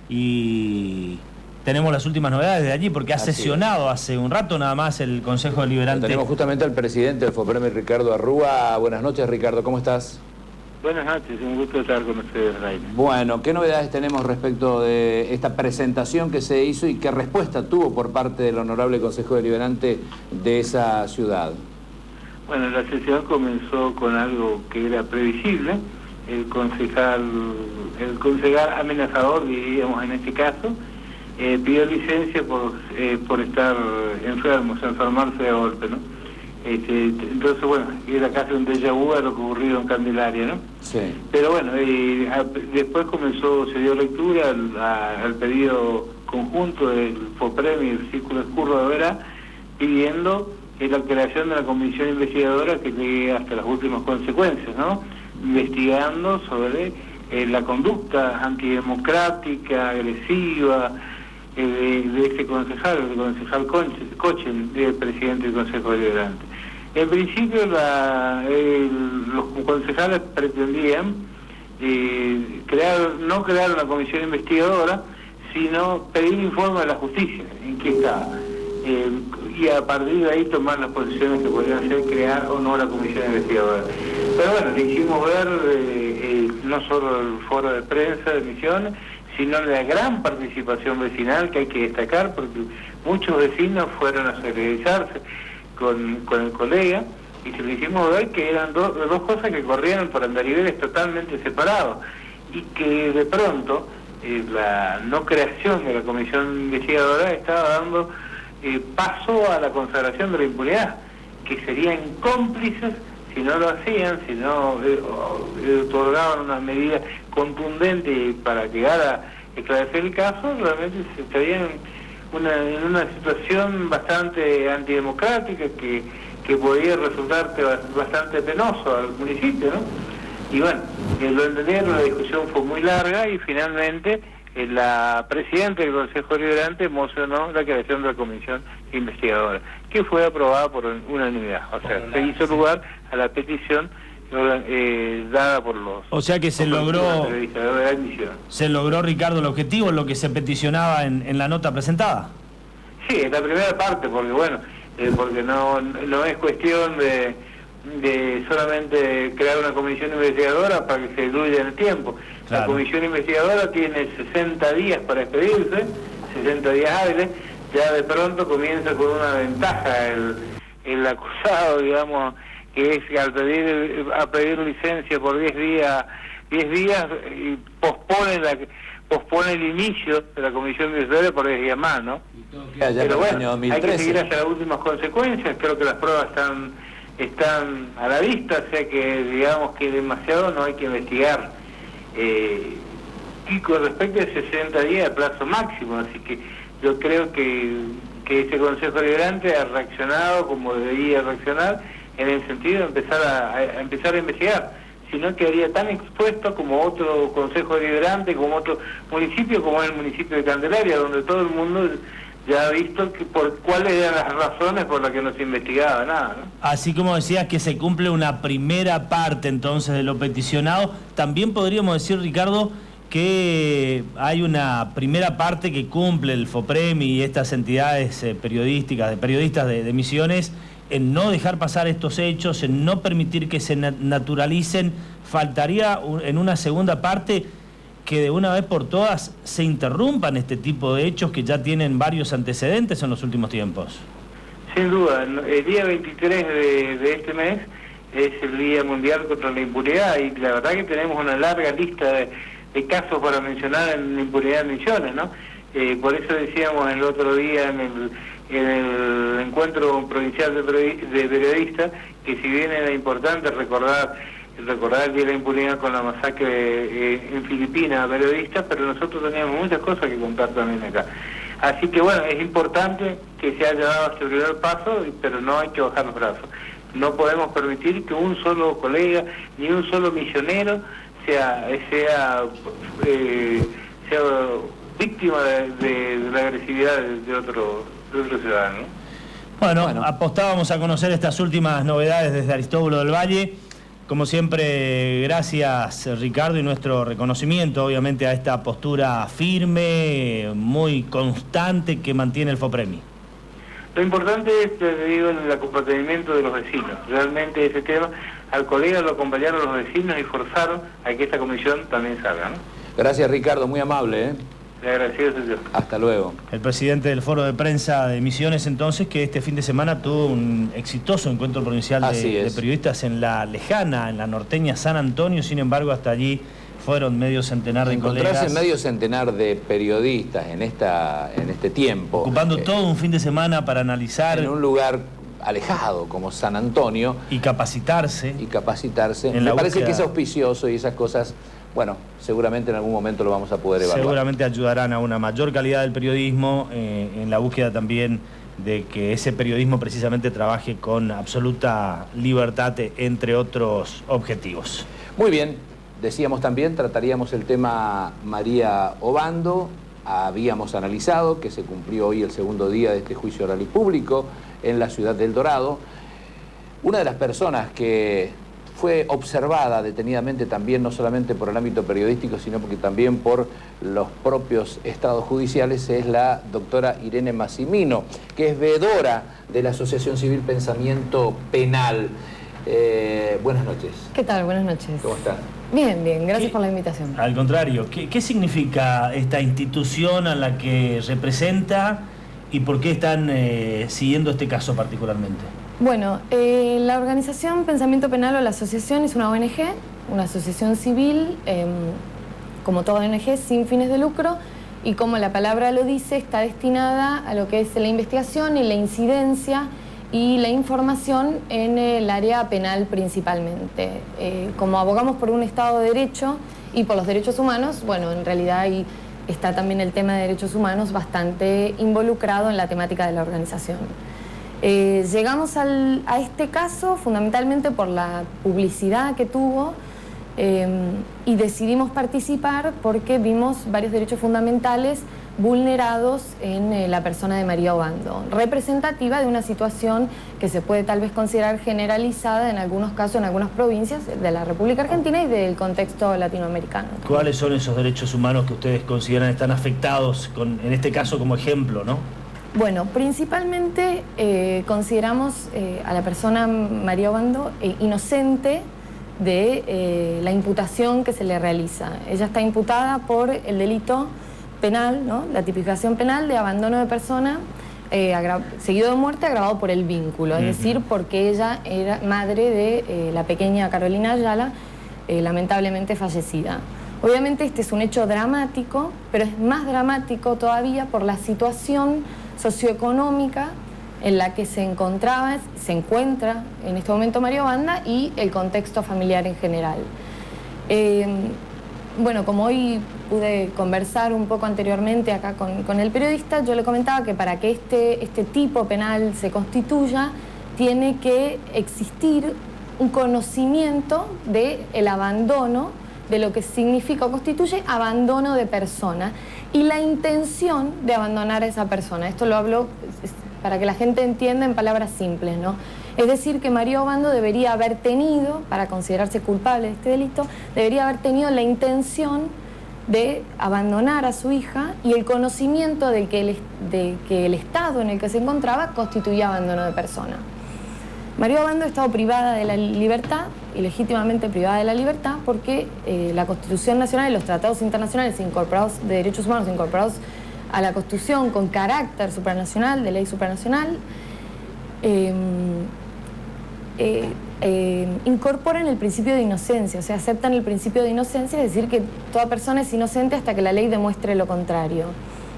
S1: y tenemos las últimas novedades de allí, porque ha sesionado hace un rato nada más el Consejo Deliberante.
S2: Tenemos justamente al presidente del FOPREM, Ricardo Arrúa. Buenas noches, Ricardo, ¿cómo estás?
S7: Buenas noches, un gusto estar con ustedes, Raíl.
S2: Bueno, ¿qué novedades tenemos respecto de esta presentación que se hizo y qué respuesta tuvo por parte del Honorable Consejo Deliberante de esa ciudad?
S7: Bueno, la sesión comenzó con algo que era previsible. El concejal amenazador, diríamos en este caso, pidió licencia por estar enfermarse de golpe, ¿no? Entonces, bueno, era casi un déjà vu a lo que ocurrido en Candelaria, ¿no?
S2: Sí.
S7: Pero bueno, después se dio lectura al pedido conjunto del FOPREM y el Círculo Ezcurra de Oberá, pidiendo la creación de la comisión investigadora que llegue hasta las últimas consecuencias, ¿no? Investigando sobre la conducta antidemocrática, agresiva, de este concejal, el concejal Cochen, el presidente del Consejo Deliberante. En principio los concejales pretendían no crear una comisión investigadora, sino pedir informe de la justicia, en qué estaba, y a partir de ahí tomar las posiciones que podrían ser crear o no la comisión investigadora. Pero bueno, le hicimos ver no solo el foro de prensa de Misiones, sino la gran participación vecinal que hay que destacar, porque muchos vecinos fueron a solidarizarse con el colega, y se le hicimos ver que eran dos cosas que corrían por andariveles totalmente separados, y que de pronto la no creación de la comisión investigadora estaba dando paso a la consagración de la impunidad, que serían cómplices si no lo hacían, si no otorgaban una medida contundente para llegar esclarecer el caso, realmente se estaría en una situación bastante antidemocrática que podría resultarte bastante penoso al municipio, ¿no? Y bueno, lo entendieron, la discusión fue muy larga y finalmente la presidenta del Consejo Deliberante emocionó la creación de la comisión investigadora, que fue aprobada por unanimidad. O sea, se hizo lugar a la petición dada por los...
S1: O sea que se logró, Ricardo, el objetivo, lo que se peticionaba en la nota presentada.
S7: Sí, en la primera parte, porque bueno, porque no es cuestión de solamente crear una comisión investigadora para que se diluya en el tiempo. Claro. La comisión investigadora tiene 60 días para expedirse, 60 días hábiles, ya de pronto comienza con una ventaja el acusado, digamos, que es al pedir licencia por 10 días y pospone el inicio de la comisión investigadora por 10 días más, ¿no? Pero bueno, hay que seguir hasta las últimas consecuencias. Creo que las pruebas están a la vista, o sea que digamos que demasiado no hay que investigar. Y con respecto a 60 días de plazo máximo, así que yo creo que este Consejo Deliberante ha reaccionado como debería reaccionar en el sentido de empezar a investigar, si no quedaría tan expuesto como otro Consejo Deliberante, como otro municipio, como es el municipio de Candelaria, donde todo el mundo ya ha visto cuáles eran las razones por las que no se investigaba nada, ¿no?
S1: Así como decías que se cumple una primera parte entonces de lo peticionado, también podríamos decir, Ricardo, que hay una primera parte que cumple el FOPREM y estas entidades periodistas de Misiones, en no dejar pasar estos hechos, en no permitir que se naturalicen. Faltaría en una segunda parte que de una vez por todas se interrumpan este tipo de hechos que ya tienen varios antecedentes en los últimos tiempos.
S7: Sin duda, el día 23 de este mes es el Día Mundial contra la Impunidad y la verdad que tenemos una larga lista de casos para mencionar en la impunidad en Misiones, ¿no? Por eso decíamos el otro día en el encuentro provincial de periodistas que si bien era importante recordar el Día de la Impunidad con la masacre en Filipinas a periodistas, pero nosotros teníamos muchas cosas que contar también acá. Así que bueno, es importante que se haya dado este primer paso, pero no hay que bajar los brazos. No podemos permitir que un solo colega ni un solo misionero sea víctima de la agresividad de otro ciudadano.
S1: Bueno, apostábamos a conocer estas últimas novedades desde Aristóbulo del Valle. Como siempre, gracias, Ricardo, y nuestro reconocimiento, obviamente, a esta postura firme, muy constante que mantiene el FOPREMI.
S7: Lo importante es, te digo, el acompañamiento de los vecinos. Realmente ese tema, al colega lo acompañaron los vecinos y forzaron a que esta comisión también salga, ¿no?
S2: Gracias, Ricardo, muy amable, ¿eh?
S7: Le agradecido soy yo.
S2: Hasta luego.
S1: El presidente del Foro de Prensa de Misiones, entonces, que este fin de semana tuvo un exitoso encuentro provincial de periodistas en la lejana, en la norteña San Antonio. Sin embargo, hasta allí fueron medio centenar de colegas.
S2: Encontrarse medio centenar de periodistas en este tiempo.
S1: Ocupando todo un fin de semana para analizar.
S2: En un lugar alejado como San Antonio.
S1: Y capacitarse.
S2: Me parece que es auspicioso y esas cosas... Bueno, seguramente en algún momento lo vamos a poder evaluar.
S1: Seguramente ayudarán a una mayor calidad del periodismo, en la búsqueda también de que ese periodismo precisamente trabaje con absoluta libertad, entre otros objetivos.
S2: Muy bien, decíamos también, trataríamos el tema María Obando. Habíamos analizado que se cumplió hoy el segundo día de este juicio oral y público en la ciudad del Dorado. Una de las personas que fue observada detenidamente también, no solamente por el ámbito periodístico, sino porque también por los propios estados judiciales, es la doctora Irene Massimino, que es veedora de la Asociación Civil Pensamiento Penal. Buenas noches.
S8: ¿Qué tal? Buenas noches.
S2: ¿Cómo estás?
S8: Bien, bien, gracias por la invitación.
S1: Al contrario, ¿qué significa esta institución a la que representa y por qué están siguiendo este caso particularmente?
S8: Bueno, la organización Pensamiento Penal o la asociación es una ONG, una asociación civil, como toda ONG, sin fines de lucro, y como la palabra lo dice, está destinada a lo que es la investigación y la incidencia y la información en el área penal principalmente. Como abogamos por un Estado de Derecho y por los derechos humanos, bueno, en realidad hay está también el tema de derechos humanos bastante involucrado en la temática de la organización. Llegamos a este caso fundamentalmente por la publicidad que tuvo y decidimos participar porque vimos varios derechos fundamentales vulnerados en la persona de María Obando, representativa de una situación que se puede tal vez considerar generalizada en algunos casos, en algunas provincias de la República Argentina y del contexto latinoamericano.
S1: ¿Cuáles son esos derechos humanos que ustedes consideran están afectados, en este caso como ejemplo, ¿no?
S8: Bueno, principalmente consideramos a la persona María Obando inocente de la imputación que se le realiza. Ella está imputada por el delito penal, ¿no? La tipificación penal de abandono de persona seguido de muerte agravado por el vínculo, es decir, porque ella era madre de la pequeña Carolina Ayala, lamentablemente fallecida. Obviamente este es un hecho dramático, pero es más dramático todavía por la situación socioeconómica en la que se encuentra en este momento María Obando y el contexto familiar en general. Bueno, como hoy pude conversar un poco anteriormente acá con el periodista, yo le comentaba que para que este tipo penal se constituya, tiene que existir un conocimiento del abandono, de lo que significa o constituye abandono de persona y la intención de abandonar a esa persona. Esto lo hablo para que la gente entienda en palabras simples, ¿no? Es decir, que María Obando debería haber tenido, para considerarse culpable de este delito, debería haber tenido la intención de abandonar a su hija y el conocimiento de que el estado en el que se encontraba constituía abandono de persona. María Obando ha estado privada de la libertad, ilegítimamente privada de la libertad, porque la Constitución Nacional y los tratados internacionales incorporados de derechos humanos incorporados a la Constitución con carácter supranacional, de ley supranacional, incorporan el principio de inocencia, o sea, aceptan el principio de inocencia, es decir, que toda persona es inocente hasta que la ley demuestre lo contrario,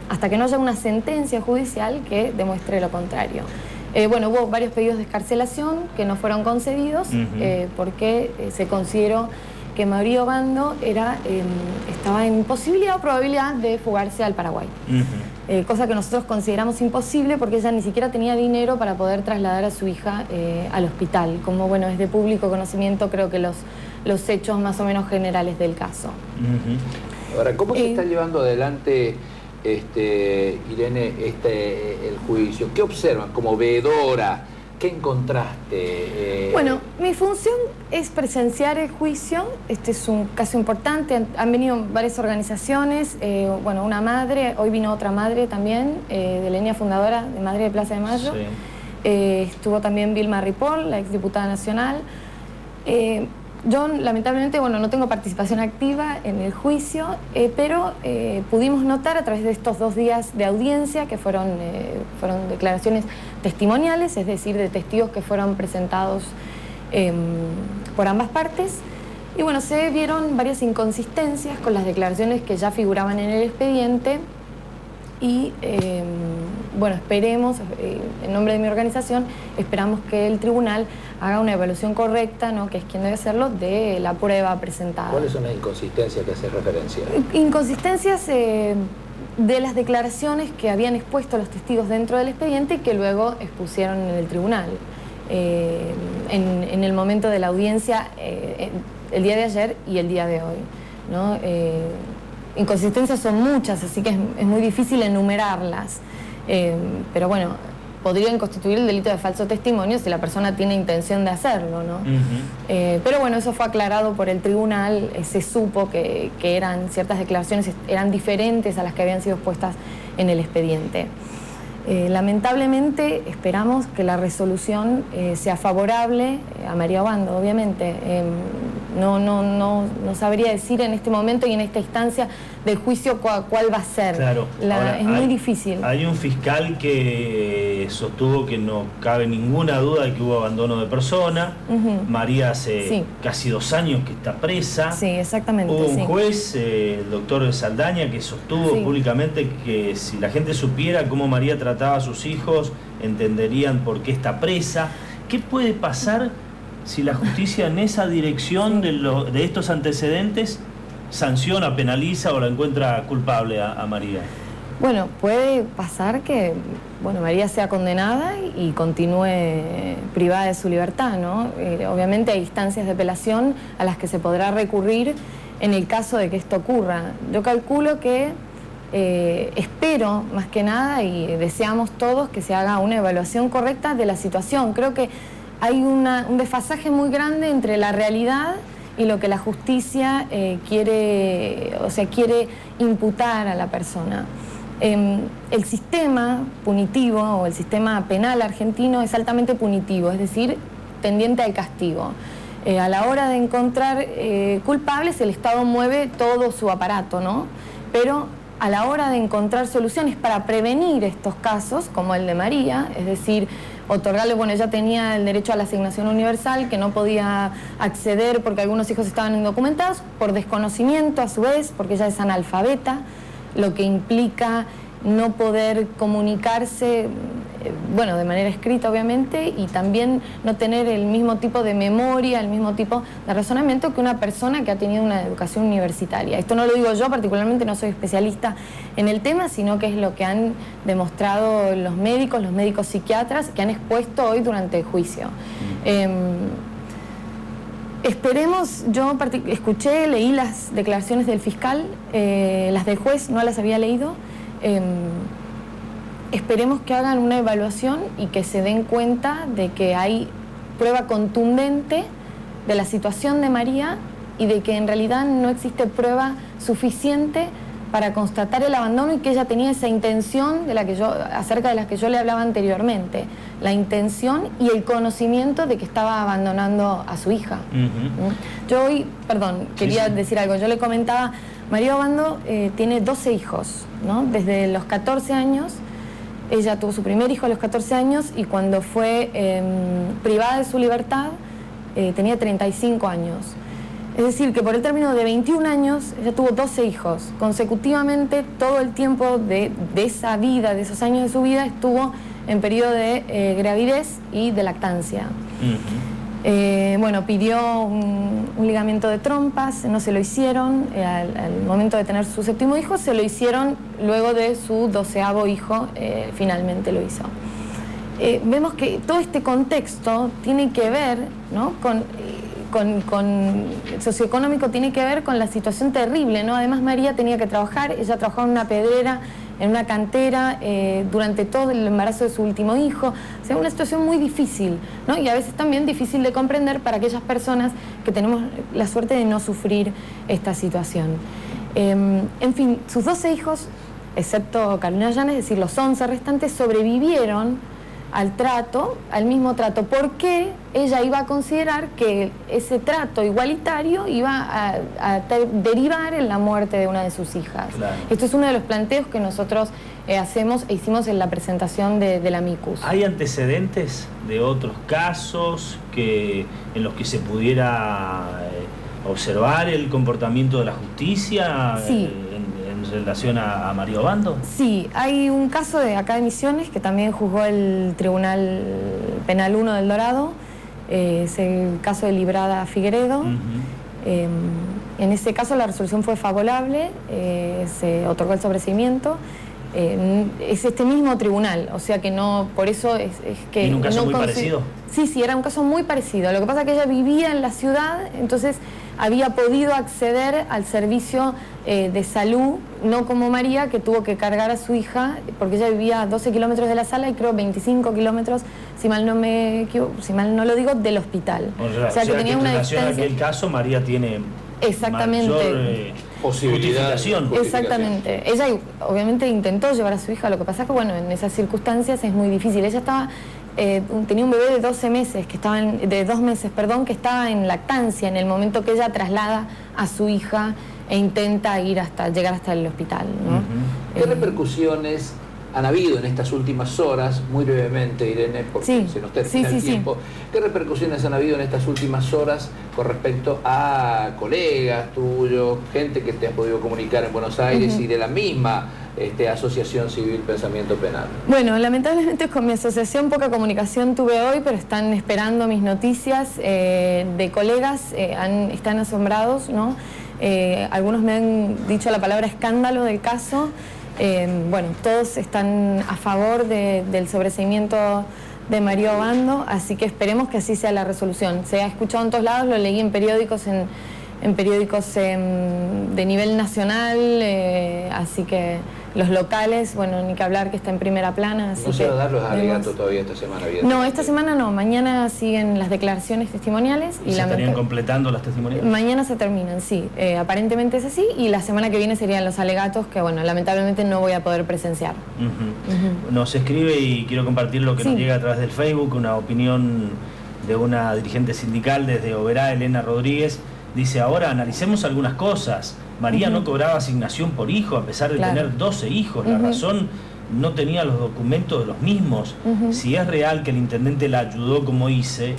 S8: hasta que no haya una sentencia judicial que demuestre lo contrario. Bueno, hubo varios pedidos de excarcelación que no fueron concedidos porque se consideró que María Obando estaba en posibilidad o probabilidad de fugarse al Paraguay. Cosa que nosotros consideramos imposible porque ella ni siquiera tenía dinero para poder trasladar a su hija al hospital. Como bueno, es de público conocimiento, creo que los hechos más o menos generales del caso.
S6: Ahora, ¿cómo se está llevando adelante, Irene, el juicio? ¿Qué observan como veedora? ¿Qué encontraste?
S8: Bueno, mi función es presenciar el juicio. Este es un caso importante. Han venido varias organizaciones. Bueno, una madre, hoy vino otra madre también, de la línea fundadora de Madre de Plaza de Mayo. Sí. Estuvo también Vilma Ripoll, la exdiputada nacional. Yo, lamentablemente, bueno, no tengo participación activa en el juicio, pero pudimos notar a través de estos 2 días de audiencia, que fueron declaraciones testimoniales, es decir, de testigos que fueron presentados por ambas partes. Y bueno, se vieron varias inconsistencias con las declaraciones que ya figuraban en el expediente. Y bueno, esperemos, en nombre de mi organización, esperamos que el tribunal haga una evaluación correcta, ¿no?, que es quien debe hacerlo, de la prueba presentada.
S6: ¿Cuáles son las inconsistencias que hace referencia?
S8: Inconsistencias de las declaraciones que habían expuesto los testigos dentro del expediente y que luego expusieron en el tribunal. En el momento de la audiencia, el día de ayer y el día de hoy, ¿no? Inconsistencias son muchas, así que es muy difícil enumerarlas, pero bueno, podrían constituir el delito de falso testimonio si la persona tiene intención de hacerlo, ¿no? Pero bueno, eso fue aclarado por el tribunal, se supo que eran ciertas declaraciones, eran diferentes a las que habían sido expuestas en el expediente. Lamentablemente esperamos que la resolución sea favorable a María Obando, obviamente. No sabría decir en este momento y en esta instancia del juicio cuál va a ser.
S1: Claro. Ahora,
S8: es muy difícil.
S1: Hay un fiscal que sostuvo que no cabe ninguna duda de que hubo abandono de persona. María hace casi 2 años que está presa.
S8: Sí, exactamente.
S1: Hubo un juez, el doctor Saldaña, que sostuvo públicamente que si la gente supiera cómo María trataba a sus hijos, entenderían por qué está presa. ¿Qué puede pasar si la justicia en esa dirección de estos antecedentes sanciona, penaliza o la encuentra culpable a María?
S8: Bueno, puede pasar que María sea condenada y continúe privada de su libertad, ¿no? Obviamente hay instancias de apelación a las que se podrá recurrir en el caso de que esto ocurra. Yo calculo que espero, más que nada, y deseamos todos que se haga una evaluación correcta de la situación. Creo que hay un desfasaje muy grande entre la realidad y lo que la justicia quiere imputar a la persona. El sistema punitivo o el sistema penal argentino es altamente punitivo, es decir, tendiente al castigo. A la hora de encontrar culpables, el Estado mueve todo su aparato, ¿no? Pero a la hora de encontrar soluciones para prevenir estos casos, como el de María, es decir, otorgarle, ella tenía el derecho a la asignación universal, que no podía acceder porque algunos hijos estaban indocumentados, por desconocimiento a su vez, porque ella es analfabeta, lo que implica no poder comunicarse, de manera escrita obviamente, y también no tener el mismo tipo de memoria, el mismo tipo de razonamiento que una persona que ha tenido una educación universitaria. Esto no lo digo yo, particularmente no soy especialista en el tema, sino que es lo que han demostrado los médicos psiquiatras que han expuesto hoy durante el juicio. Esperemos, yo escuché, leí las declaraciones del fiscal, las del juez no las había leído. Esperemos que hagan una evaluación y que se den cuenta de que hay prueba contundente de la situación de María y de que en realidad no existe prueba suficiente para constatar el abandono y que ella tenía esa intención acerca de la que yo le hablaba anteriormente, la intención y el conocimiento de que estaba abandonando a su hija. Yo hoy, quería decir algo, yo le comentaba, María Obando tiene 12 hijos, ¿no? Desde los 14 años, ella tuvo su primer hijo a los 14 años y cuando fue privada de su libertad tenía 35 años. Es decir, que por el término de 21 años ella tuvo 12 hijos. Consecutivamente, todo el tiempo de esa vida, de esos años de su vida, estuvo en periodo de gravidez y de lactancia. Pidió un ligamiento de trompas, no se lo hicieron. Al momento de tener su 7º hijo, se lo hicieron luego de su 12º hijo, finalmente lo hizo. Vemos que todo este contexto tiene que ver, ¿no?, con socioeconómico, tiene que ver con la situación terrible, ¿no? Además, María tenía que trabajar, ella trabajaba en una pedrera, en una cantera, durante todo el embarazo de su último hijo. O sea, una situación muy difícil, ¿no? Y a veces también difícil de comprender para aquellas personas que tenemos la suerte de no sufrir esta situación. En fin, sus 12 hijos, excepto Carolina Llanes, es decir, los 11 restantes, sobrevivieron al mismo trato. ¿Por qué ella iba a considerar que ese trato igualitario iba a derivar en la muerte de una de sus hijas? Claro. Esto es uno de los planteos que nosotros hicimos en la presentación de la amicus.
S1: ¿Hay antecedentes de otros casos en los que se pudiera observar el comportamiento de la justicia?
S8: Sí.
S1: En relación a María Obando?
S8: Sí, hay un caso de acá de Misiones que también juzgó el Tribunal Penal 1 del Dorado, es el caso de Librada Figueredo. En ese caso la resolución fue favorable, se otorgó el sobreseimiento. Es este mismo tribunal, o sea que no, por eso es que...
S1: ¿En un caso muy parecido?
S8: Sí, era un caso muy parecido. Lo que pasa es que ella vivía en la ciudad, entonces había podido acceder al servicio de salud, no como María, que tuvo que cargar a su hija, porque ella vivía a 12 kilómetros de la sala y creo 25 kilómetros, si mal no lo digo, del hospital.
S1: O sea que tenía una distancia. En aquel caso María tiene...
S8: Exactamente.
S1: Mayor justificación.
S8: Exactamente. Ella obviamente intentó llevar a su hija, lo que pasa es que en esas circunstancias es muy difícil. Ella tenía un bebé de 2 meses que estaba en lactancia en el momento que ella traslada a su hija e intenta llegar hasta el hospital, ¿no?
S6: ¿Qué repercusiones han habido en estas últimas horas, muy brevemente, Irene, porque se nos termina el tiempo? ¿Qué repercusiones han habido en estas últimas horas con respecto a colegas tuyos, gente que te has podido comunicar en Buenos Aires y de la misma Asociación Civil Pensamiento Penal?
S8: Bueno, lamentablemente con mi asociación poca comunicación tuve hoy, pero están esperando mis noticias de colegas, están asombrados, ¿no? Algunos me han dicho la palabra escándalo del caso. Bueno, todos están a favor del sobreseimiento de María Obando, así que esperemos que así sea la resolución. Se ha escuchado en todos lados, lo leí en periódicos, en periódicos de nivel nacional, así que los locales, bueno, ni que hablar, que está en primera plana. Así
S6: ¿No se va a dar los alegatos todavía esta semana?
S8: No, esta semana no, mañana siguen las declaraciones testimoniales.
S1: ¿Y se estarían completando las testimoniales?
S8: Mañana se terminan, sí, aparentemente es así, y la semana que viene serían los alegatos que, bueno, lamentablemente no voy a poder presenciar.
S1: Nos escribe, y quiero compartir lo que nos llega a través del Facebook, una opinión de una dirigente sindical desde Oberá, Elena Rodríguez. Dice, ahora analicemos algunas cosas. María no cobraba asignación por hijo, a pesar de tener 12 hijos. La razón, no tenía los documentos de los mismos. Si es real que el intendente la ayudó, como dice,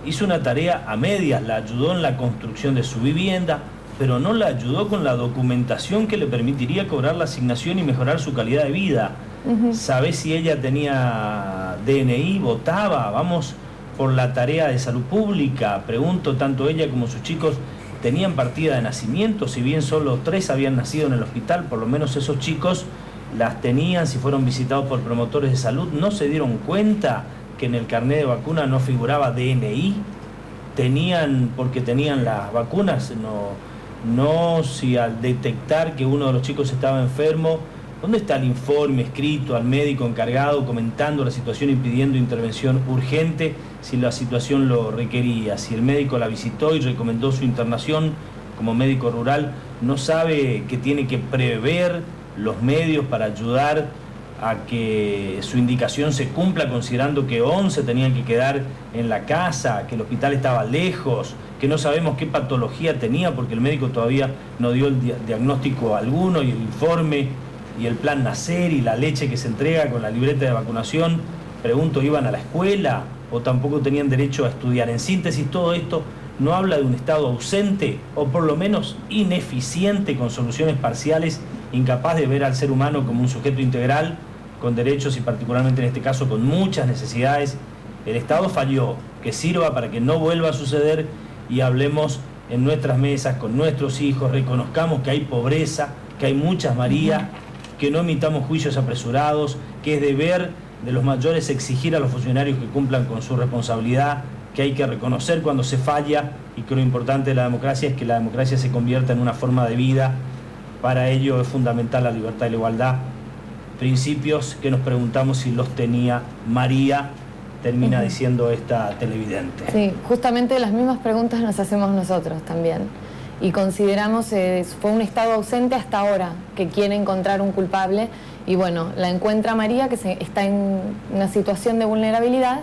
S1: hizo una tarea a medias, la ayudó en la construcción de su vivienda, pero no la ayudó con la documentación que le permitiría cobrar la asignación y mejorar su calidad de vida. ¿Sabés si ella tenía DNI, votaba? Vamos por la tarea de salud pública. Pregunto, tanto ella como sus chicos tenían partida de nacimiento, si bien solo 3 habían nacido en el hospital, por lo menos esos chicos las tenían. Si fueron visitados por promotores de salud, ¿no se dieron cuenta que en el carnet de vacuna no figuraba DNI? Tenían, porque tenían las vacunas, no si al detectar que uno de los chicos estaba enfermo, ¿dónde está el informe escrito al médico encargado comentando la situación y pidiendo intervención urgente si la situación lo requería? Si el médico la visitó y recomendó su internación como médico rural, ¿no sabe que tiene que prever los medios para ayudar a que su indicación se cumpla, considerando que 11 tenían que quedar en la casa, que el hospital estaba lejos, que no sabemos qué patología tenía porque el médico todavía no dio el diagnóstico alguno, y el informe y el plan Nacer y la leche que se entrega con la libreta de vacunación? Pregunto, ¿iban a la escuela o tampoco tenían derecho a estudiar? En síntesis, todo esto no habla de un Estado ausente, o por lo menos ineficiente, con soluciones parciales, incapaz de ver al ser humano como un sujeto integral, con derechos y particularmente en este caso con muchas necesidades. El Estado falló, que sirva para que no vuelva a suceder, y hablemos en nuestras mesas con nuestros hijos, reconozcamos que hay pobreza, que hay muchas María, que no emitamos juicios apresurados, que es deber de los mayores exigir a los funcionarios que cumplan con su responsabilidad, que hay que reconocer cuando se falla, y que lo importante de la democracia es que la democracia se convierta en una forma de vida. Para ello es fundamental la libertad y la igualdad, principios que nos preguntamos si los tenía María, termina diciendo esta televidente.
S8: Sí, justamente las mismas preguntas nos hacemos nosotros también. Y consideramos fue un Estado ausente hasta ahora, que quiere encontrar un culpable, y bueno, la encuentra María, que está en una situación de vulnerabilidad,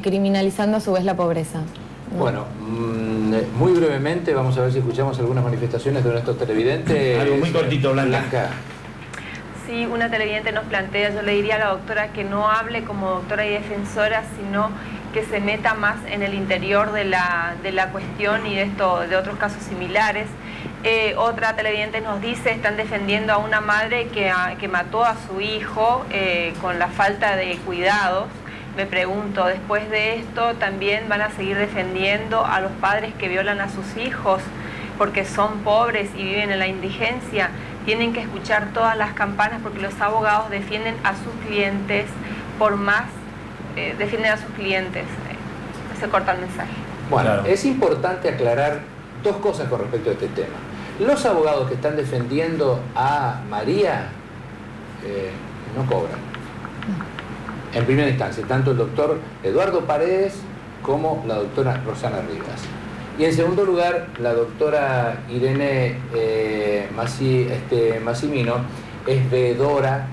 S8: criminalizando a su vez la pobreza.
S6: Bueno, muy brevemente vamos a ver si escuchamos algunas manifestaciones de nuestros televidentes.
S1: Algo muy cortito,
S6: Blanca.
S4: Sí, una televidente nos plantea, yo le diría a la doctora que no hable como doctora y defensora, sino que se meta más en el interior de la cuestión y de otros casos similares. Otra televidente nos dice, están defendiendo a una madre que mató a su hijo con la falta de cuidados. Me pregunto, después de esto, ¿también van a seguir defendiendo a los padres que violan a sus hijos porque son pobres y viven en la indigencia? Tienen que escuchar todas las campanas, porque los abogados defienden a sus clientes defienden a sus clientes. Se corta el mensaje.
S6: Bueno,
S1: claro.
S6: Es importante aclarar dos cosas con respecto a este tema. Los abogados que están defendiendo a María no cobran. En primera instancia, tanto el doctor Eduardo Paredes como la doctora Rosana Rivas. Y en segundo lugar, la doctora Irene Massimino es veedora,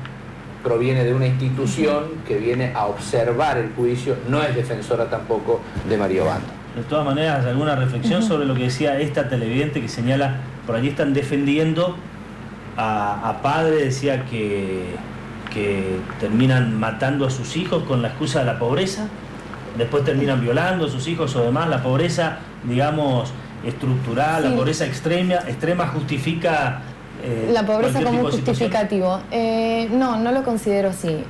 S6: proviene de una institución que viene a observar el juicio, no es defensora tampoco de María Obando.
S1: De todas maneras, ¿alguna reflexión sobre lo que decía esta televidente que señala, por allí están defendiendo a padres, decía que terminan matando a sus hijos con la excusa de la pobreza, después terminan violando a sus hijos o demás? La pobreza, digamos, estructural, sí. La pobreza extrema justifica
S8: la pobreza como un justificativo. No lo considero así.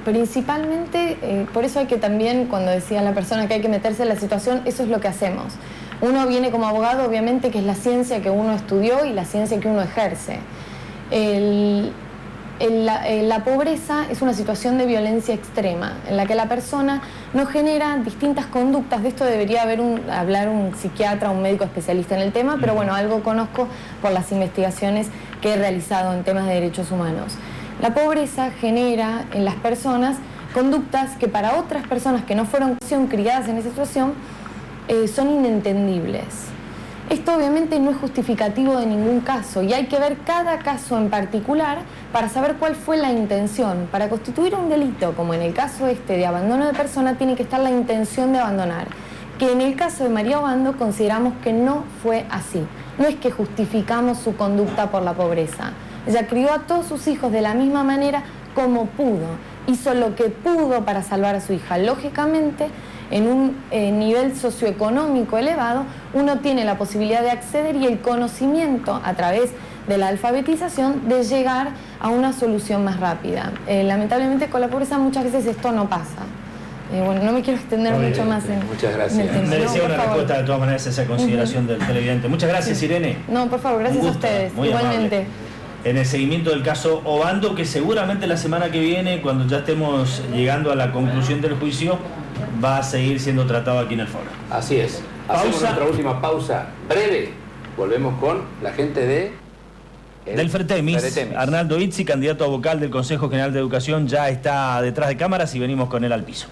S8: Principalmente, por eso hay que también, cuando decía la persona que hay que meterse en la situación, eso es lo que hacemos. Uno viene como abogado, obviamente, que es la ciencia que uno estudió y la ciencia que uno ejerce. La pobreza es una situación de violencia extrema, en la que la persona no genera distintas conductas. De esto debería hablar un psiquiatra, un médico especialista en el tema, pero bueno, algo conozco por las investigaciones que he realizado en temas de derechos humanos. La pobreza genera en las personas conductas que para otras personas que no fueron criadas en esa situación son inentendibles. Esto obviamente no es justificativo de ningún caso y hay que ver cada caso en particular para saber cuál fue la intención. Para constituir un delito, como en el caso de abandono de persona, tiene que estar la intención de abandonar, que en el caso de María Obando consideramos que no fue así. No es que justificamos su conducta por la pobreza. Ella crió a todos sus hijos de la misma manera como pudo. Hizo lo que pudo para salvar a su hija. Lógicamente, en un nivel socioeconómico elevado, uno tiene la posibilidad de acceder y el conocimiento a través de la alfabetización de llegar a una solución más rápida. Lamentablemente con la pobreza muchas veces esto no pasa. Bueno, no me quiero extender mucho más en...
S6: Muchas gracias.
S1: Merecía una respuesta de todas maneras esa consideración del televidente. Muchas gracias, Irene.
S8: No, por favor, gracias a ustedes.
S1: Muy
S8: igualmente.
S1: Amable. En el seguimiento del caso Obando, que seguramente la semana que viene, cuando ya estemos llegando a la conclusión del juicio, va a seguir siendo tratado aquí en el foro.
S6: Así es. Hacemos nuestra última pausa breve. Volvemos con la gente
S1: del Fretemis. Arnaldo Izzi, candidato a vocal del Consejo General de Educación, ya está detrás de cámaras y venimos con él al piso.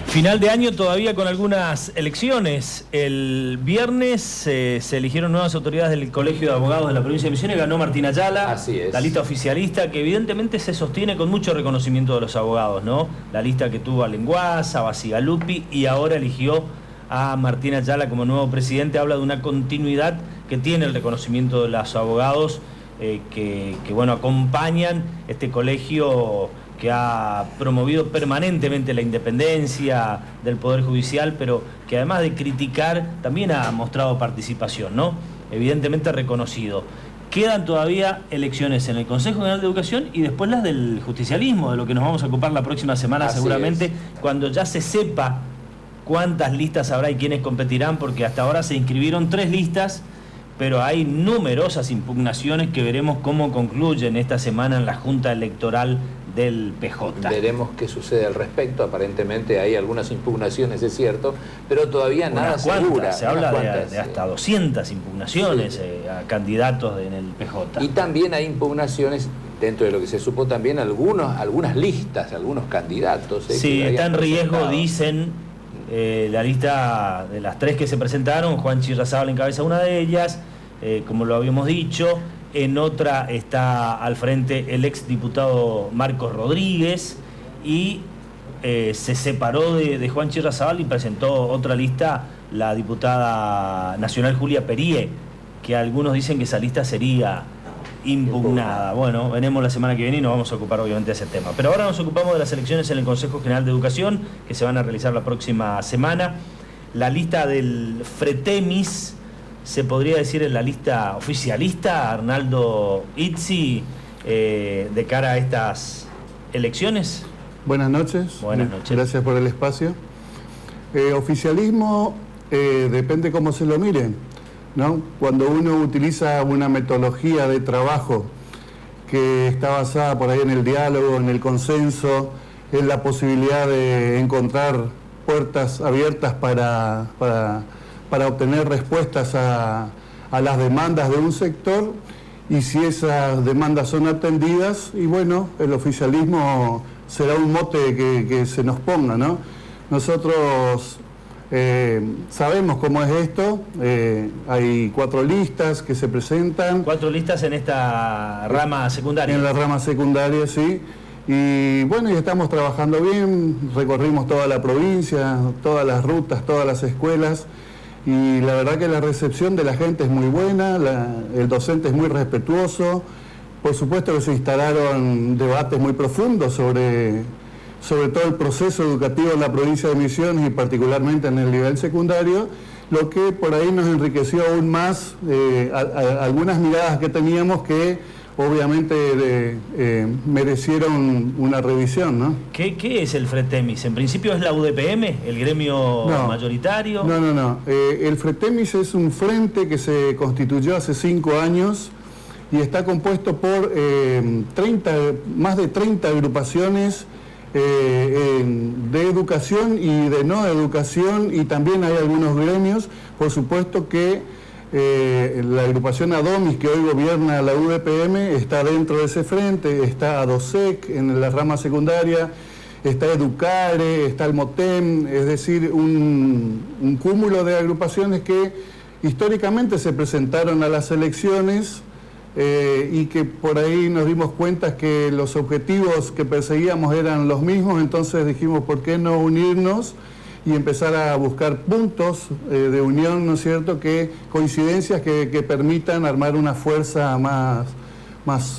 S1: Final de año todavía con algunas elecciones. El viernes se eligieron nuevas autoridades del Colegio de Abogados de la provincia de Misiones. Ganó Martín Ayala,
S6: así es,
S1: la lista oficialista, que evidentemente se sostiene con mucho reconocimiento de los abogados, ¿no? La lista que tuvo a Lenguaza, a Basigalupi, y ahora eligió a Martín Ayala como nuevo presidente. Habla de una continuidad que tiene el reconocimiento de los abogados que bueno, acompañan este colegio que ha promovido permanentemente la independencia del Poder Judicial, pero que además de criticar, también ha mostrado participación, ¿no? Evidentemente reconocido. Quedan todavía elecciones en el Consejo General de Educación y después las del justicialismo, de lo que nos vamos a ocupar la próxima semana. Así seguramente es. Cuando ya se sepa cuántas listas habrá y quiénes competirán, porque hasta ahora se inscribieron 3 listas, pero hay numerosas impugnaciones que veremos cómo concluyen esta semana en la Junta Electoral del PJ.
S6: Veremos qué sucede al respecto. Aparentemente hay algunas impugnaciones, es cierto, pero todavía nada segura.
S1: Se habla de hasta 200 impugnaciones, sí, a candidatos en el PJ.
S6: Y también hay impugnaciones, dentro de lo que se supo también, algunas listas, algunos candidatos.
S1: Sí, está en riesgo, dicen, la lista de las 3 que se presentaron. Juan Chirrazábal encabeza una de ellas, como lo habíamos dicho. En otra está al frente el exdiputado Marcos Rodríguez y se separó de Juan Chirrazábal y presentó otra lista la diputada nacional Julia Perie, que algunos dicen que esa lista sería impugnada. Bueno, veremos la semana que viene y nos vamos a ocupar obviamente de ese tema. Pero ahora nos ocupamos de las elecciones en el Consejo General de Educación, que se van a realizar la próxima semana. La lista del Fretemis, se podría decir, en la lista oficialista, Arnaldo Izzi, de cara a estas elecciones.
S9: Buenas noches.
S1: Buenas noches.
S9: Gracias por el espacio. Oficialismo depende cómo se lo miren, ¿no? Cuando uno utiliza una metodología de trabajo que está basada por ahí en el diálogo, en el consenso, en la posibilidad de encontrar puertas abiertas para obtener respuestas a las demandas de un sector, y si esas demandas son atendidas, y bueno, el oficialismo será un mote que se nos ponga, ¿no? Nosotros sabemos cómo es esto. Hay 4 listas que se presentan.
S1: 4 listas en esta rama secundaria.
S9: En la rama secundaria, sí. Y bueno, y estamos trabajando bien, recorrimos toda la provincia, todas las rutas, todas las escuelas, y la verdad que la recepción de la gente es muy buena, el docente es muy respetuoso. Por supuesto que se instalaron debates muy profundos sobre todo el proceso educativo en la provincia de Misiones y particularmente en el nivel secundario, lo que por ahí nos enriqueció aún más algunas miradas que teníamos que obviamente merecieron una revisión, ¿no?
S1: ¿Qué es el Fretemis? ¿En principio es la UDPM, el gremio mayoritario?
S9: No. El Fretemis es un frente que se constituyó hace 5 años y está compuesto por más de 30 agrupaciones de educación y de no educación, y también hay algunos gremios. Por supuesto que la agrupación ADOMIS, que hoy gobierna la UDPM, está dentro de ese frente. Está ADOSEC en la rama secundaria, está Educare, está el MOTEM, es decir, un cúmulo de agrupaciones que históricamente se presentaron a las elecciones y que por ahí nos dimos cuenta que los objetivos que perseguíamos eran los mismos. Entonces dijimos, ¿por qué no unirnos y empezar a buscar puntos de unión, ¿no es cierto?, coincidencias que permitan armar una fuerza más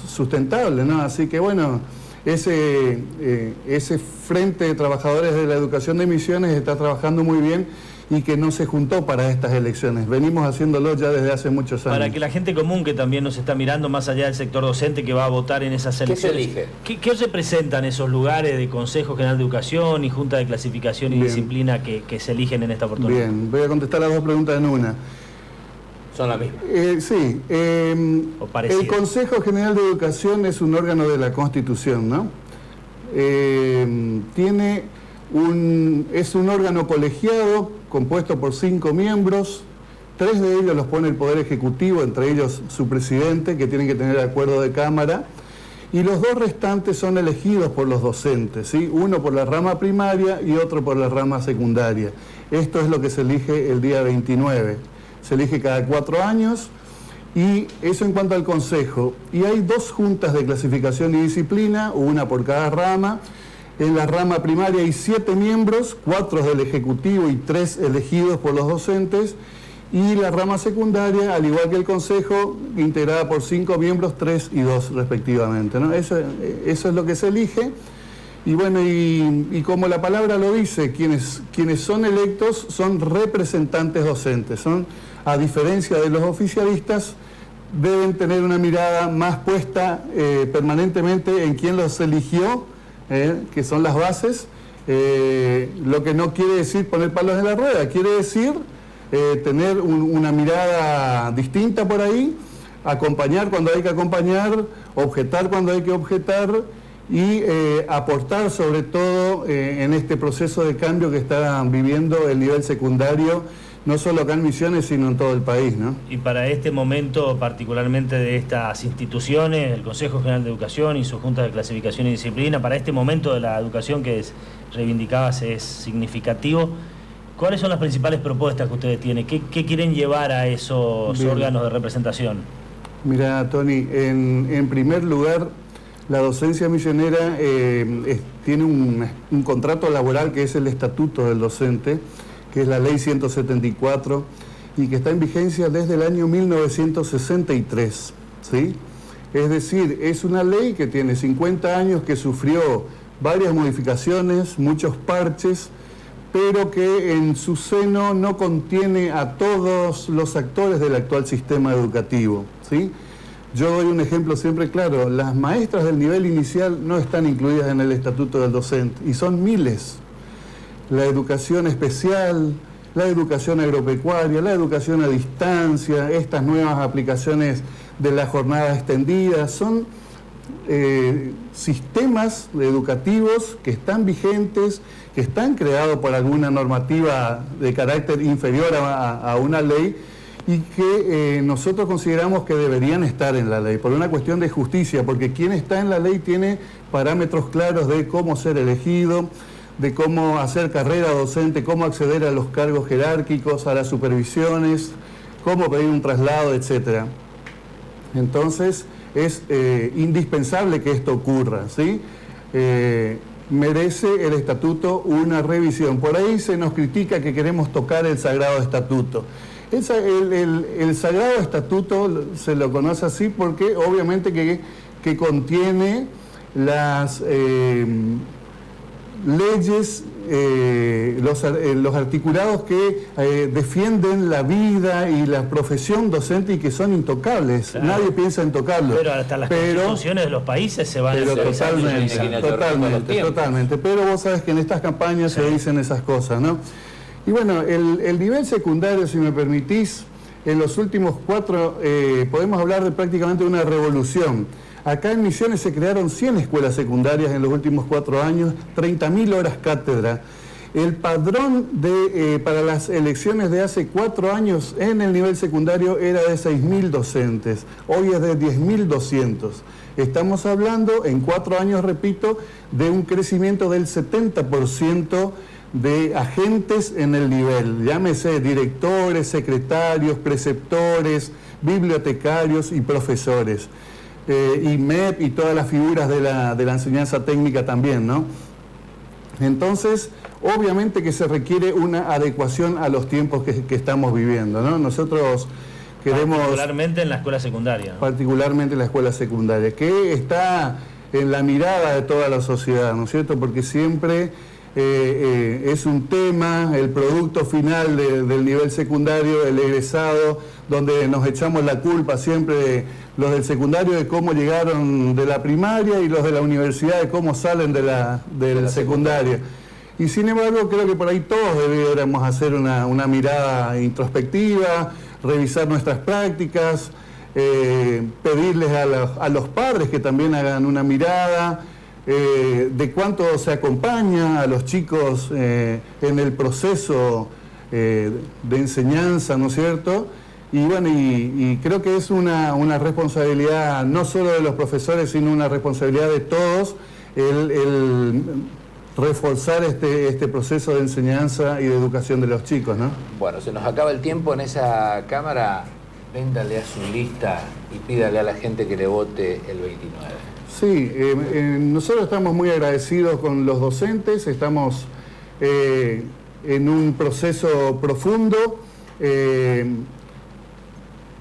S9: sustentable, ¿no? Así que bueno, ese Frente de Trabajadores de la Educación de Misiones está trabajando muy bien y que no se juntó para estas elecciones. Venimos haciéndolo ya desde hace muchos años.
S1: Para que la gente común que también nos está mirando, más allá del sector docente que va a votar en esas elecciones,
S6: ¿qué se elige?
S1: ¿Qué representan esos lugares de Consejo General de Educación y Junta de Clasificación y Disciplina que se eligen en esta oportunidad?
S9: Bien, voy a contestar las dos preguntas en una.
S6: Son las mismas.
S9: Sí. El Consejo General de Educación es un órgano de la Constitución, ¿no? Es un órgano colegiado compuesto por 5 miembros, 3 de ellos los pone el Poder Ejecutivo, entre ellos su presidente, que tienen que tener acuerdo de Cámara, y los 2 restantes son elegidos por los docentes, ¿sí? Uno por la rama primaria y otro por la rama secundaria. Esto es lo que se elige el día 29. Se elige cada 4 años, y eso en cuanto al Consejo. Y hay 2 juntas de clasificación y disciplina, una por cada rama. En la rama primaria hay 7 miembros, 4 del Ejecutivo y 3 elegidos por los docentes. Y la rama secundaria, al igual que el Consejo, integrada por 5 miembros, 3 y 2 respectivamente, ¿no? Eso es lo que se elige. Y bueno, y como la palabra lo dice, quienes son electos son representantes docentes. A diferencia de los oficialistas, deben tener una mirada más puesta permanentemente en quién los eligió, que son las bases, lo que no quiere decir poner palos en la rueda, quiere decir tener una mirada distinta por ahí, acompañar cuando hay que acompañar, objetar cuando hay que objetar y aportar sobre todo en este proceso de cambio que está viviendo el nivel secundario, no solo acá en Misiones, sino en todo el país, ¿no?
S1: Y para este momento, particularmente de estas instituciones, el Consejo General de Educación y su Junta de Clasificación y Disciplina, para este momento de la educación que reivindicabas es significativo, ¿cuáles son las principales propuestas que ustedes tienen? ¿Qué quieren llevar a esos órganos de representación?
S9: Mira, Tony, en primer lugar, la docencia misionera tiene un contrato laboral que es el Estatuto del Docente, que es la Ley 174, y que está en vigencia desde el año 1963, ¿sí? Es decir, es una ley que tiene 50 años, que sufrió varias modificaciones, muchos parches, pero que en su seno no contiene a todos los actores del actual sistema educativo, ¿sí? Yo doy un ejemplo siempre claro: las maestras del nivel inicial no están incluidas en el Estatuto del Docente, y son miles. La educación especial, la educación agropecuaria, la educación a distancia, estas nuevas aplicaciones de la jornada extendida, son sistemas educativos que están vigentes, que están creados por alguna normativa de carácter inferior a una ley, y que nosotros consideramos que deberían estar en la ley, por una cuestión de justicia, porque quien está en la ley tiene parámetros claros de cómo ser elegido, de cómo hacer carrera docente, cómo acceder a los cargos jerárquicos, a las supervisiones, cómo pedir un traslado, etc. Entonces, es indispensable que esto ocurra, ¿sí? merece el estatuto una revisión. Por ahí se nos critica que queremos tocar el Sagrado Estatuto. El Sagrado Estatuto se lo conoce así porque obviamente que contiene las leyes, los articulados que defienden la vida y la profesión docente y que son intocables. Claro. Nadie piensa en tocarlo.
S1: Pero hasta las constituciones de los países se van a hacer.
S9: Totalmente. Pero vos sabés que en estas campañas se dicen esas cosas, ¿no? Y bueno, el nivel secundario, si me permitís, en los últimos 4, podemos hablar de prácticamente una revolución. Acá en Misiones se crearon 100 escuelas secundarias en los últimos 4 años, 30.000 horas cátedra. El padrón para las elecciones de hace 4 años en el nivel secundario era de 6.000 docentes, hoy es de 10.200. Estamos hablando, en 4 años, repito, de un crecimiento del 70% de agentes en el nivel, llámese directores, secretarios, preceptores, bibliotecarios y profesores. Y MEP y todas las figuras de la enseñanza técnica también, ¿no? Entonces, obviamente que se requiere una adecuación a los tiempos que estamos viviendo, ¿no? Nosotros queremos...
S1: Particularmente en la escuela secundaria, ¿no?
S9: Particularmente en la escuela secundaria, que está en la mirada de toda la sociedad, ¿no es cierto? Porque siempre es un tema, el producto final del nivel secundario, el egresado, donde nos echamos la culpa siempre de los del secundario de cómo llegaron de la primaria y los de la universidad de cómo salen de la secundaria. Y sin embargo creo que por ahí todos deberíamos hacer una mirada introspectiva, revisar nuestras prácticas, pedirles a los padres que también hagan una mirada de cuánto se acompaña a los chicos en el proceso de enseñanza, ¿no es cierto? Y bueno, y creo que es una responsabilidad no solo de los profesores, sino una responsabilidad de todos el reforzar este proceso de enseñanza y de educación de los chicos, ¿no?
S6: Bueno, se nos acaba el tiempo en esa cámara. Véndale a su lista y pídale a la gente que le vote el 29.
S9: Sí, nosotros estamos muy agradecidos con los docentes, estamos en un proceso profundo.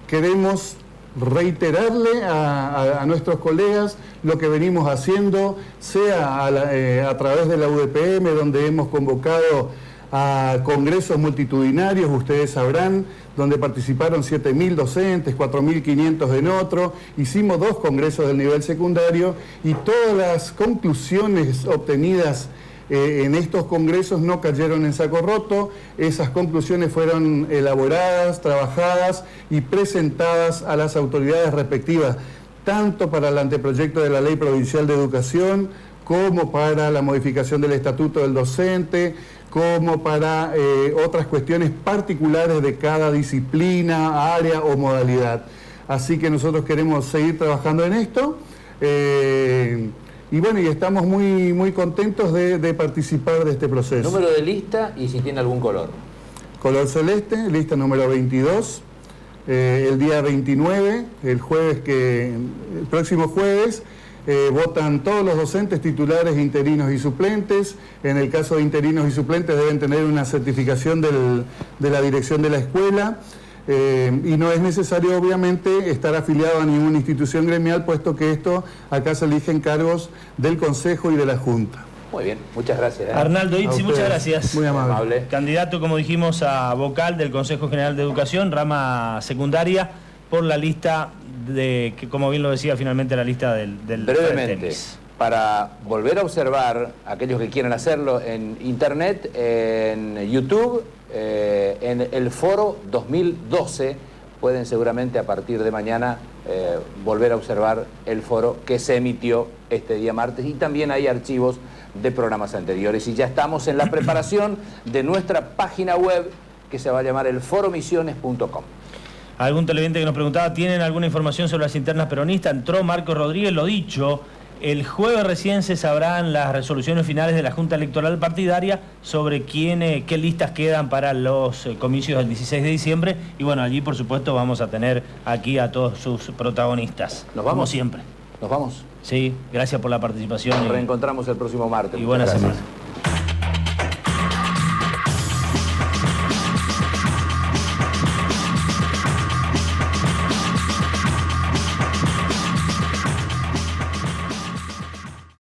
S9: Queremos reiterarle a nuestros colegas lo que venimos haciendo, sea a través de la UDPM, donde hemos convocado a congresos multitudinarios, ustedes sabrán, donde participaron 7.000 docentes, 4.500 en otro. Hicimos 2 congresos del nivel secundario y todas las conclusiones obtenidas en estos congresos no cayeron en saco roto. Esas conclusiones fueron elaboradas, trabajadas y presentadas a las autoridades respectivas, tanto para el anteproyecto de la Ley Provincial de Educación, como para la modificación del Estatuto del Docente, como para otras cuestiones particulares de cada disciplina, área o modalidad. Así que nosotros queremos seguir trabajando en esto. Y bueno, y estamos muy contentos de participar de este proceso.
S6: Número de lista y si tiene algún color.
S9: Color celeste, lista número 22. El día 29, el próximo jueves, votan todos los docentes titulares, interinos y suplentes. En el caso de interinos y suplentes deben tener una certificación de la dirección de la escuela. Y no es necesario, obviamente, estar afiliado a ninguna institución gremial, puesto que acá se eligen cargos del Consejo y de la Junta.
S6: Muy bien, muchas gracias.
S1: Arnaldo Izzi, muchas gracias.
S9: Muy amable.
S1: Candidato, como dijimos, a vocal del Consejo General de Educación, rama secundaria, por la lista que, como bien lo decía, finalmente la lista del
S6: brevemente, para volver a observar, aquellos que quieran hacerlo en internet, en YouTube, en el foro 2012, pueden seguramente a partir de mañana volver a observar el foro que se emitió este día martes, y también hay archivos de programas anteriores. Y ya estamos en la preparación de nuestra página web, que se va a llamar elforomisiones.com.
S1: Algún televidente que nos preguntaba, ¿tienen alguna información sobre las internas peronistas? Entró Marco Rodríguez, lo dicho, el jueves recién se sabrán las resoluciones finales de la Junta Electoral Partidaria sobre qué listas quedan para los comicios del 16 de diciembre. Y bueno, allí por supuesto vamos a tener aquí a todos sus protagonistas.
S6: ¿Nos vamos?
S1: Como siempre.
S2: ¿Nos vamos?
S1: Sí, gracias por la participación.
S2: Nos reencontramos el próximo martes.
S1: Y buena
S2: Muchas
S1: semana.
S2: gracias.